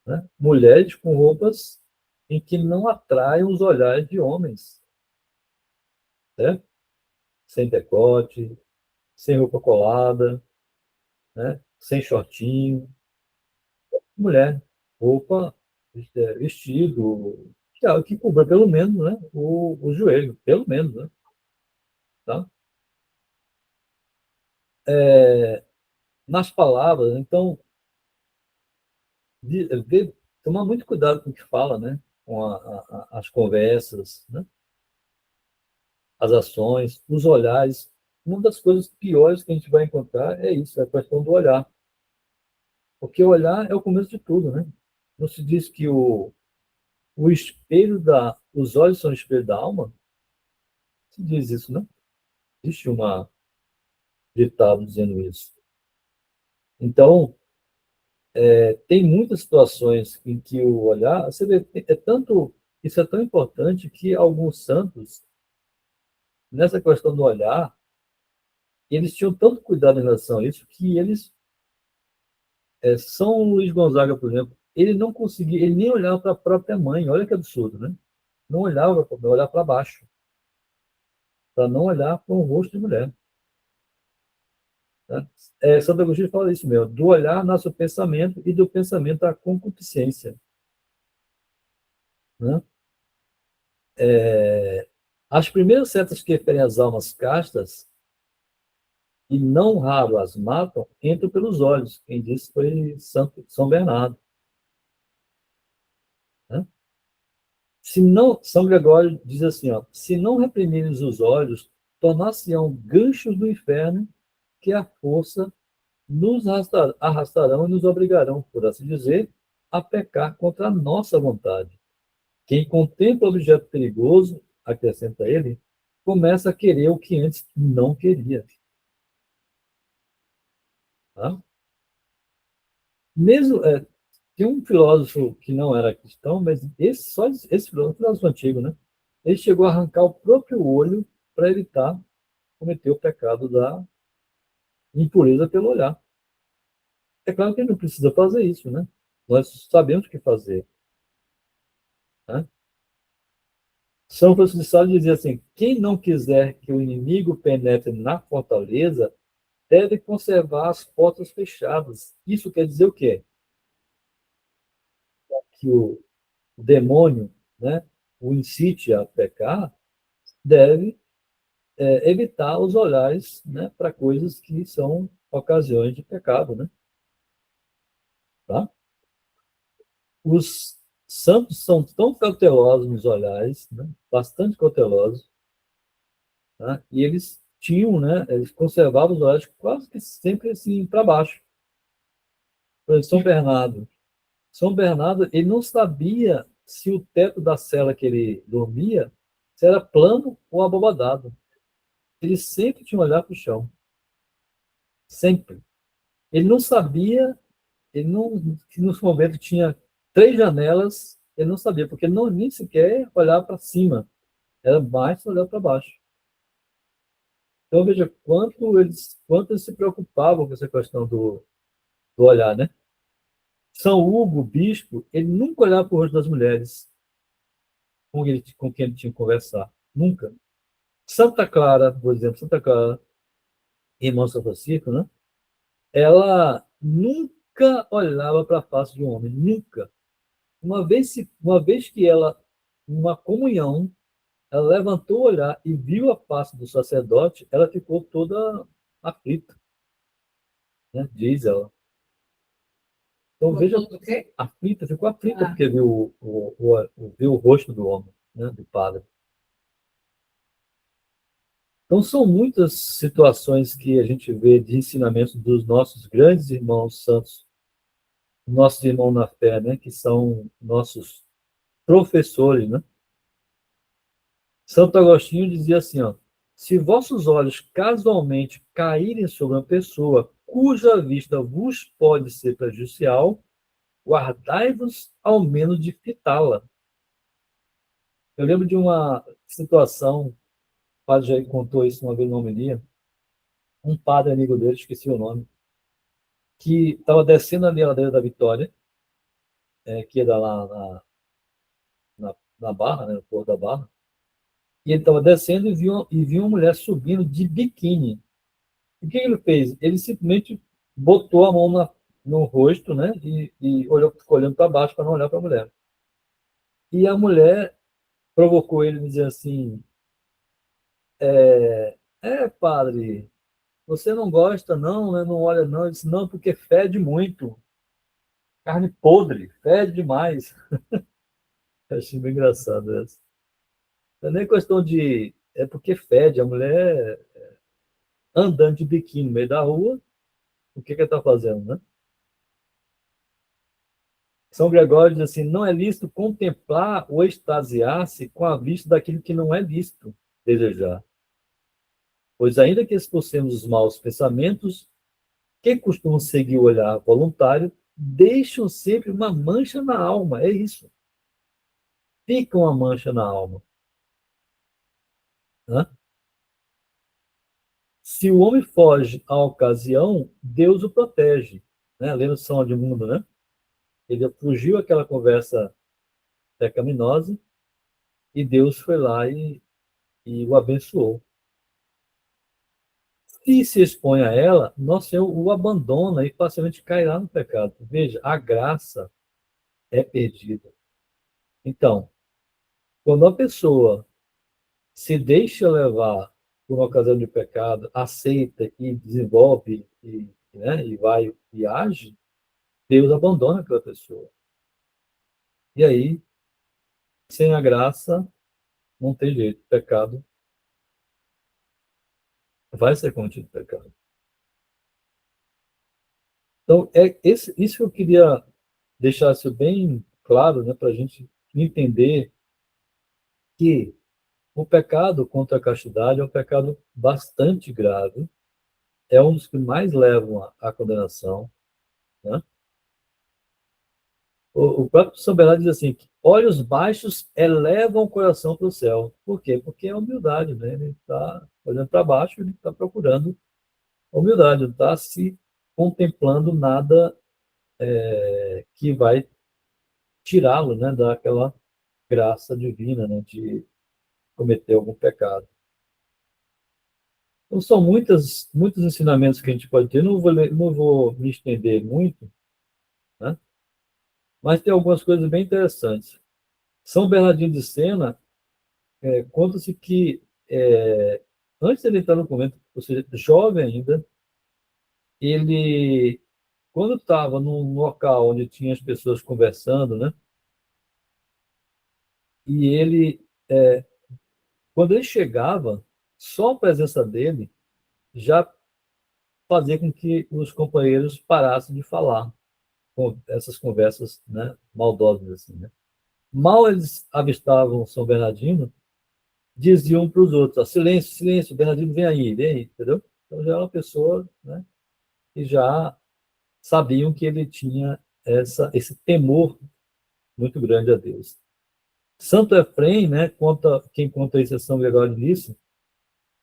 né? Mulheres com roupas em que não atraiam os olhares de homens, né? Sem decote, sem roupa colada, né? Sem shortinho. Mulher, roupa, vestido, que cubra pelo menos, né? O joelho, pelo menos, né? Tá? Nas palavras, então, tomar muito cuidado com o que fala, né? Com as conversas, né? As ações, os olhares. Uma das coisas piores que a gente vai encontrar é isso, é a questão do olhar. Porque o olhar é o começo de tudo, né? Não se diz que o espelho os olhos são o espelho da alma? Se diz isso, né? Existe uma ditado dizendo isso. Então, tem muitas situações em que o olhar, você vê, isso é tão importante que alguns santos, nessa questão do olhar, eles tinham tanto cuidado em relação a isso que eles, São Luís Gonzaga, por exemplo, ele não conseguia, ele nem olhava para a própria mãe, olha que absurdo, né? Não olhava, olhava para baixo, para não olhar para um rosto de mulher. Né? Santo Agostinho fala isso mesmo, do olhar nasce o pensamento e do pensamento a concupiscência. Né? As primeiras setas que referem às almas castas, e não raro as matam, entram pelos olhos. Quem disse foi São Bernardo. Né? Se não, São Gregório diz assim, ó, se não reprimirem os olhos, tornar-se-ão ganchos do inferno que a força nos arrastarão e nos obrigarão, por assim dizer, a pecar contra a nossa vontade. Quem contempla o objeto perigoso, acrescenta ele, começa a querer o que antes não queria. Tá? Mesmo, tem um filósofo que não era cristão, mas esse filósofo antigo, né? Ele chegou a arrancar o próprio olho para evitar cometer o pecado da impureza pelo olhar. É claro que ele não precisa fazer isso, né? Nós sabemos o que fazer. Né? São Francisco de Sales dizia assim: quem não quiser que o inimigo penetre na fortaleza deve conservar as portas fechadas. Isso quer dizer o quê? Que o demônio, né, o incite a pecar, deve evitar os olhares, né, para coisas que são ocasiões de pecado. Né? Tá? Os santos são tão cautelosos nos olhares, né, bastante cautelosos, tá? E eles tinham, né, eles conservavam os olhares quase que sempre assim para baixo. Por exemplo, São Bernardo, ele não sabia se o teto da cela que ele dormia se era plano ou abobadado. Ele sempre tinha um olhar para o chão. Sempre. Ele não sabia, ele não, que nesse momento tinha 3 janelas, ele não sabia, porque ele não nem sequer olhava para cima, era mais olhar para baixo. Então, veja quanto eles se preocupavam com essa questão do olhar, né? São Hugo, bispo, ele nunca olhava para o rosto das mulheres com quem ele tinha que conversar. Nunca. Santa Clara, por exemplo, Santa Clara, irmã São Francisco, né? Ela nunca olhava para a face de um homem, nunca. Uma vez que ela, numa comunhão, ela levantou o olhar e viu a face do sacerdote, ela ficou toda aflita, né? Diz ela. Então, veja, aflita, ficou aflita porque viu o rosto do homem, né? Do padre. Então, são muitas situações que a gente vê de ensinamentos dos nossos grandes irmãos santos, nossos irmãos na fé, né? Que são nossos professores, né? Santo Agostinho dizia assim, ó, se vossos olhos casualmente caírem sobre uma pessoa cuja vista vos pode ser prejudicial, guardai-vos ao menos de fitá-la. Eu lembro de uma situação, o padre Jair contou isso uma vez na homilia, um padre amigo dele, esqueci o nome, que estava descendo ali a ladeira da Vitória, que ia lá na Barra, né, no Porto da Barra, e ele estava descendo e viu uma mulher subindo de biquíni. O que ele fez? Ele simplesmente botou a mão no rosto, né? E olhou, ficou olhando para baixo para não olhar para a mulher. E a mulher provocou ele dizendo assim: padre, você não gosta, não, né? Não olha, não. Ele disse: não, porque fede muito. Carne podre, fede demais. Eu achei bem engraçado essa. Não é nem questão de. É porque fede. A mulher andando de biquíni no meio da rua, o que ela está fazendo, né? São Gregório diz assim: não é lícito contemplar ou extasiar-se com a vista daquilo que não é lícito desejar. Pois, ainda que expulsemos os maus pensamentos, que costumam seguir o olhar voluntário, deixam sempre uma mancha na alma. É isso. Fica uma mancha na alma. Né? Se o homem foge à ocasião, Deus o protege. Né? Lembra de São Edmundo, né? Ele fugiu àquela conversa pecaminosa e Deus foi lá e o abençoou. Se expõe a ela, nosso Senhor o abandona e facilmente cairá no pecado. Veja, a graça é perdida. Então, quando a pessoa se deixa levar por uma ocasião de pecado, aceita e desenvolve né, e vai e age, Deus abandona aquela pessoa. E aí, sem a graça, não tem jeito. Pecado vai ser cometido pecado. Então, isso que eu queria deixar isso bem claro, né, para a gente entender que o pecado contra a castidade é um pecado bastante grave, é um dos que mais levam à condenação. Né? O próprio São Bernardo diz assim, que olhos baixos elevam o coração para o céu. Por quê? Porque é humildade, né? Ele está olhando para baixo, ele está procurando humildade, não está se contemplando nada que vai tirá-lo, né, daquela graça divina, né, de cometer algum pecado. Então, são muitos ensinamentos que a gente pode ter. Não vou me estender muito, né? Mas tem algumas coisas bem interessantes. São Bernardino de Sena, conta-se que, antes de ele entrar no convento, ou seja, jovem ainda, ele, quando estava num local onde tinha as pessoas conversando, né? E ele, quando ele chegava, só a presença dele já fazia com que os companheiros parassem de falar com essas conversas, né, maldosas assim, né? Mal eles avistavam São Bernardino, diziam um para os outros: ó, silêncio, silêncio, Bernardino vem aí, entendeu? Então já era uma pessoa, né, que já sabiam que ele tinha esse temor muito grande a Deus. Santo Efrem, né, quem conta isso é São Gregório de Nícia,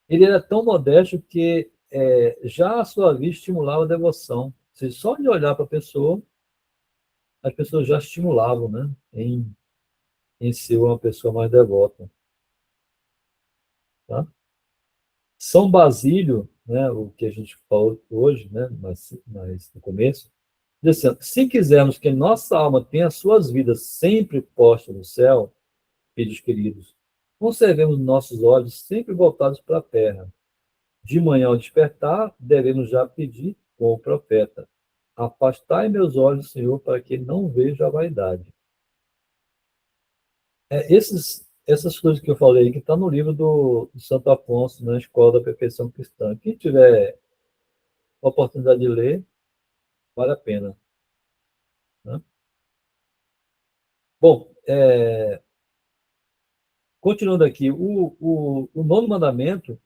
ele era tão modesto que já a sua vida estimulava a devoção. Ou seja, só de olhar para a pessoa, as pessoas já estimulavam, né, em ser uma pessoa mais devota. Tá? São Basílio, né, o que a gente falou hoje, né, mas no começo, diz assim: se quisermos que nossa alma tenha suas vidas sempre postas no céu, filhos queridos, conservemos nossos olhos sempre voltados para a terra. De manhã ao despertar, devemos já pedir com o profeta: afastai meus olhos, Senhor, para que não veja a vaidade. Essas coisas que eu falei, que está no livro do Santo Afonso, na Escola da Perfeição Cristã. Quem tiver a oportunidade de ler, vale a pena. Né? Bom, continuando aqui, o nono mandamento,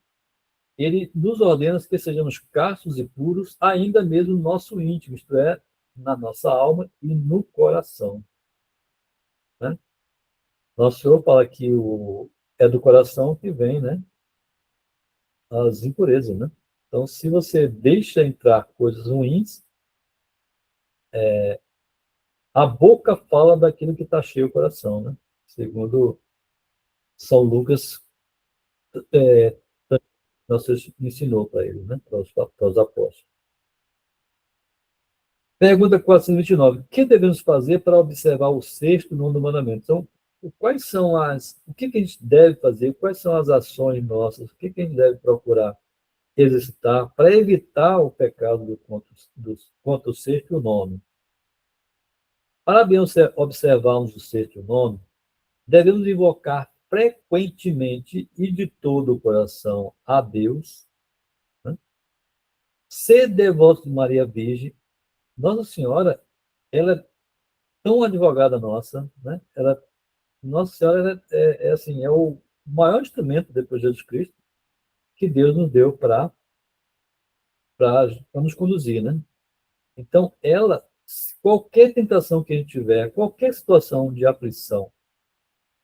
ele nos ordena que sejamos castos e puros, ainda mesmo no nosso íntimo, isto é, na nossa alma e no coração. Né? Nosso Senhor fala que é do coração que vem, né, as impurezas. Né? Então, se você deixa entrar coisas ruins, a boca fala daquilo que está cheio o coração, né? Segundo São Lucas, nosso Senhor ensinou para eles, né? Para os apóstolos. Pergunta 429. O que devemos fazer para observar o sexto e o nono mandamento? Então, o que a gente deve fazer? Quais são as ações nossas? O que a gente deve procurar exercitar para evitar o pecado contra o sexto e o nono? Para bem observarmos o sexto e o nono, devemos invocar frequentemente e de todo o coração a Deus, né? Ser devoto de Maria Virgem. Nossa Senhora, ela é tão advogada nossa, né? Nossa Senhora assim, é o maior instrumento depois de Jesus Cristo que Deus nos deu para nos conduzir, né? Então, qualquer tentação que a gente tiver, qualquer situação de aflição,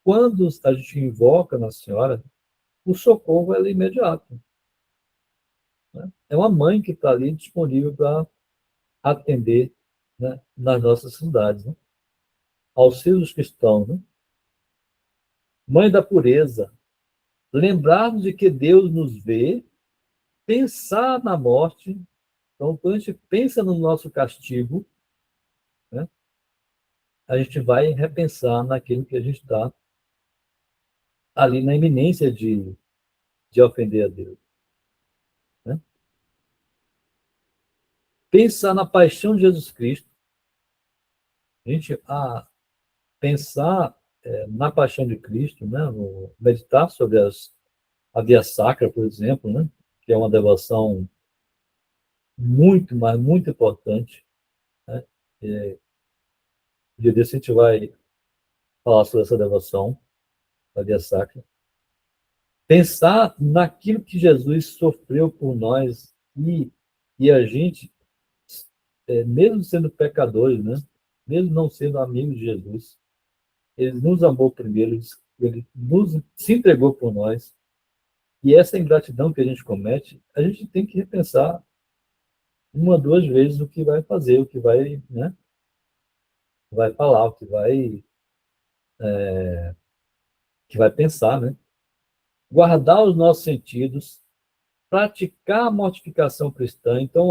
quando a gente invoca Nossa Senhora, o socorro é imediato, né? É uma mãe que está ali disponível para atender, né, nas nossas cidades, né? Auxílio dos cristãos, né? Mãe da pureza, lembrarmos de que Deus nos vê, pensar na morte. Então, quando a gente pensa no nosso castigo, né, a gente vai repensar naquilo que a gente está ali na iminência de ofender a Deus, né? Pensar na paixão de Jesus Cristo. A gente, pensar na paixão de Cristo, né? Meditar sobre a Via Sacra, por exemplo, né? Que é uma devoção muito, mas muito importante, né? Um dia desse a gente vai falar sobre essa devoção, a Via Sacra. Pensar naquilo que Jesus sofreu por nós e a gente, mesmo sendo pecadores, né? Mesmo não sendo amigos de Jesus, ele nos amou primeiro, ele se entregou por nós. E essa ingratidão que a gente comete, a gente tem que repensar uma, duas vezes o que vai fazer, o que vai, né? Vai falar, o que vai pensar, né? Guardar os nossos sentidos, praticar a mortificação cristã. Então,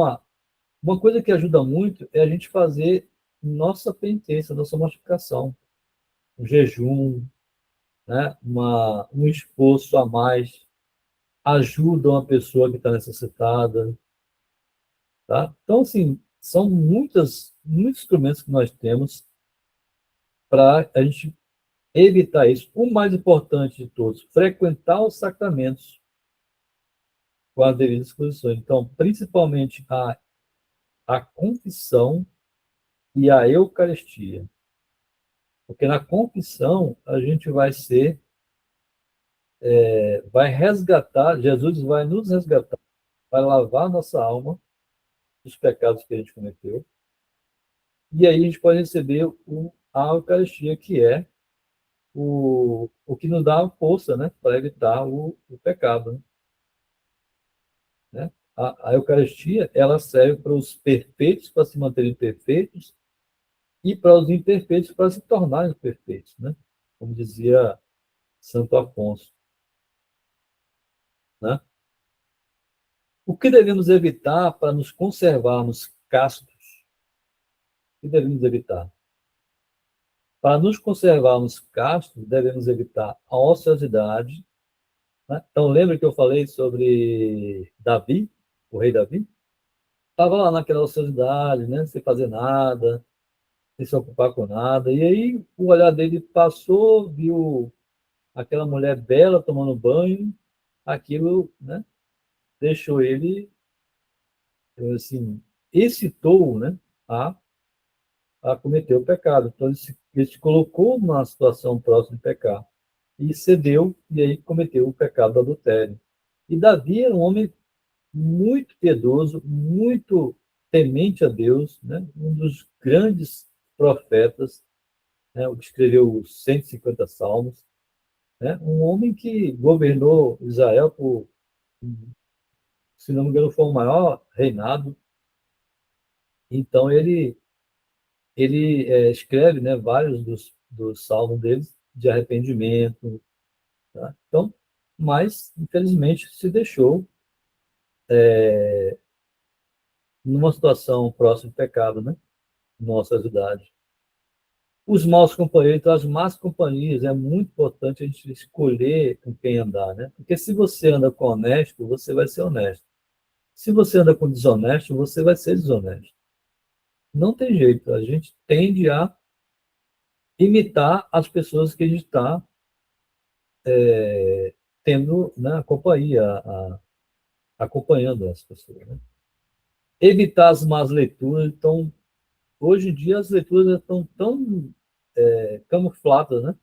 uma coisa que ajuda muito é a gente fazer nossa penitência, nossa mortificação, um jejum, né? Um esforço a mais, ajuda uma pessoa que está necessitada, tá? Então, assim, são muitos instrumentos que nós temos para a gente evitar isso. O mais importante de todos, frequentar os sacramentos com as devidas disposições. Então, principalmente a confissão e a Eucaristia. Porque na confissão a gente vai resgatar, Jesus vai nos resgatar, vai lavar nossa alma dos pecados que a gente cometeu. E aí a gente pode receber a Eucaristia, que é o que nos dá força, né, para evitar o pecado, né? A Eucaristia, ela serve para os perfeitos para se manterem perfeitos e para os imperfeitos para se tornarem perfeitos, né? Como dizia Santo Afonso, né? O que devemos evitar para nos conservarmos castos? O que devemos evitar? Para nos conservarmos castos, devemos evitar a ociosidade, né? Então, lembra que eu falei sobre Davi, o rei Davi? Estava lá naquela ociosidade, né? Sem fazer nada, sem se ocupar com nada. E aí o olhar dele passou, viu aquela mulher bela tomando banho, aquilo, né? Deixou ele, assim, excitou, né? A, a cometer o pecado. Então ele se colocou numa situação próxima de pecar e cedeu e aí cometeu o pecado do adultério. E Davi era um homem muito piedoso, muito temente a Deus, né? Um dos grandes profetas, né? O que escreveu os 150 salmos, né? Um homem que governou Israel por, se não me engano, foi o maior reinado. Então ele escreve, né, vários dos salmos deles de arrependimento, tá? Então, mas infelizmente se deixou numa situação próxima do pecado, né? Nossa idade. Os maus companheiros, então, as más companhias, é muito importante a gente escolher com quem andar, né? Porque se você anda com honesto, você vai ser honesto. Se você anda com desonesto, você vai ser desonesto. Não tem jeito, a gente tende a imitar as pessoas que a gente está tendo na companhia, acompanhando as pessoas, né? Evitar as más leituras. Então, hoje em dia, as leituras estão tão camufladas, né?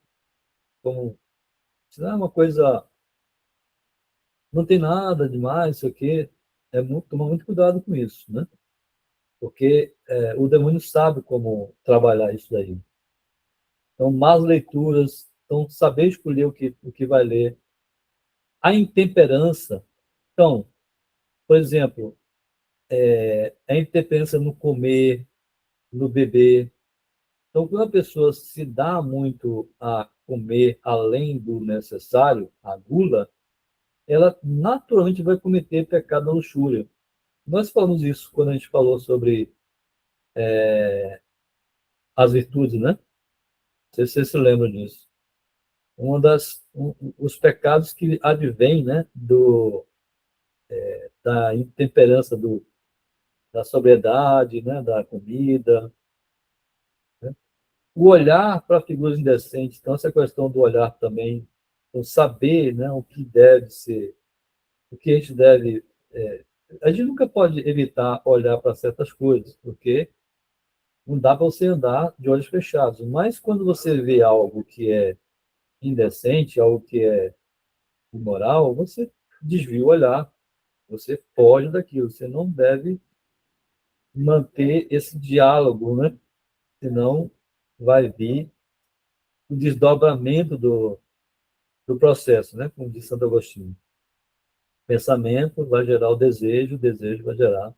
Como se não é uma coisa, não tem nada demais, isso aqui. Tomar muito cuidado com isso, né? Porque o demônio sabe como trabalhar isso daí. Então, más leituras, então, saber escolher o que vai ler. A intemperança. Então, por exemplo, a intemperança no comer, no beber. Então, quando a pessoa se dá muito a comer além do necessário, a gula, ela naturalmente vai cometer pecado da luxúria. Nós falamos isso quando a gente falou sobre as virtudes, né? Não sei se você se lembra disso. Os pecados que advêm, né, da intemperança, da sobriedade, né, da comida, né? O olhar para figuras indecentes. Então, essa questão do olhar também, então, saber, né, o que deve ser, o que a gente deve. A gente nunca pode evitar olhar para certas coisas, porque não dá para você andar de olhos fechados. Mas quando você vê algo que é indecente, algo que é imoral, você desvia o olhar, você foge daquilo, você não deve manter esse diálogo, né? Senão vai vir o desdobramento do processo, né? Como diz Santo Agostinho. Pensamento vai gerar o desejo vai gerar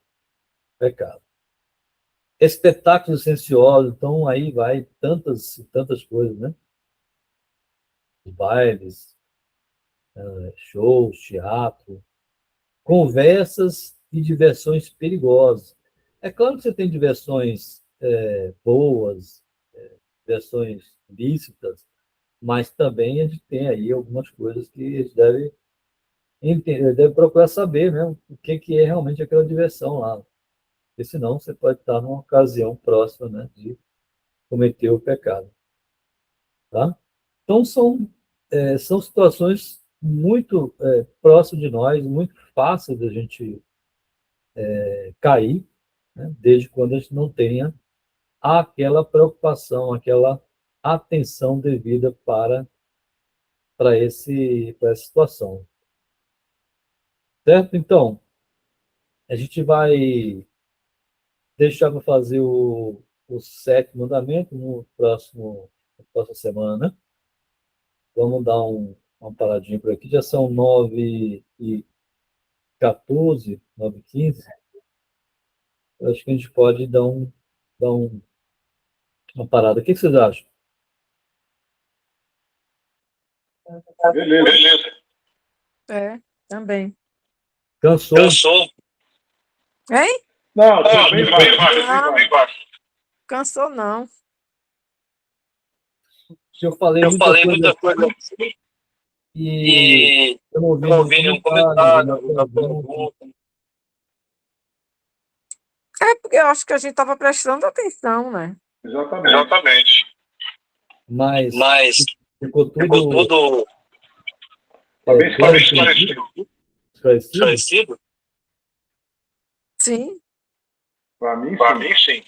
pecado. Espetáculos sensuosos, então aí vai tantas coisas, né? Bailes, shows, teatro, conversas e diversões perigosas. É claro que você tem diversões boas, diversões lícitas, mas também a gente tem aí algumas coisas que a gente deve entender, deve procurar saber, né, o que é realmente aquela diversão lá. Porque senão você pode estar numa ocasião próxima, né, de cometer o pecado. Tá? Então são situações muito próximas de nós, muito fáceis da gente cair, né, desde quando a gente não tenha aquela preocupação, aquela atenção devida para essa situação. Certo? Então, a gente vai deixar para fazer o sétimo mandamento na próxima semana, né? Vamos dar uma paradinha por aqui. Já são 9h14, 9h15. Eu acho que a gente pode dar uma parada. O que vocês acham? Beleza. Também. Cansou? Hein? Não, bem baixo. Cansou não. Eu falei muita coisa e eu não ouvi nenhum comentário, nenhuma pergunta. É porque eu acho que a gente estava prestando atenção, né? Exatamente. Mas ficou Ficou tudo tudo bem esclarecido? Sim, Para mim, sim.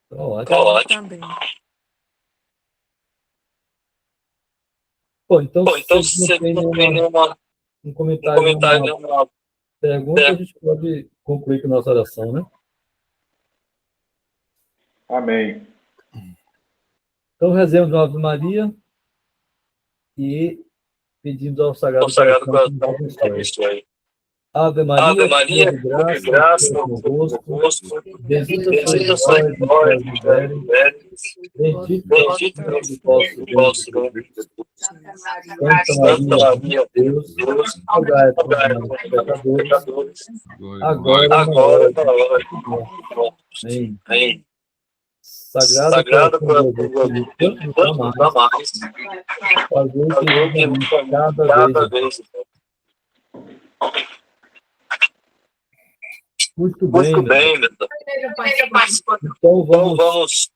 Tá ótimo. pra mim Ótimo. também. Bom, então, Então, se se não tem não tem um comentário, nenhuma nenhuma pergunta, a gente pode concluir com a nossa oração, né? amém. Então, rezemos a Ave Maria e pedimos ao Sagrado Coração que nos abençoe. abençoe. Ave Maria, cheia de graça, o Senhor é convosco. Bendita sois vós entre as mulheres, bendito é o fruto do vosso ventre, Jesus. Santa Maria, Deus, rogai por nós, pecadores, agora e na hora de nossa morte. Amém. Sagrado coração de Jesus, tanto mais, fazei-nos cada vez. Muito bem, meu. Então vamos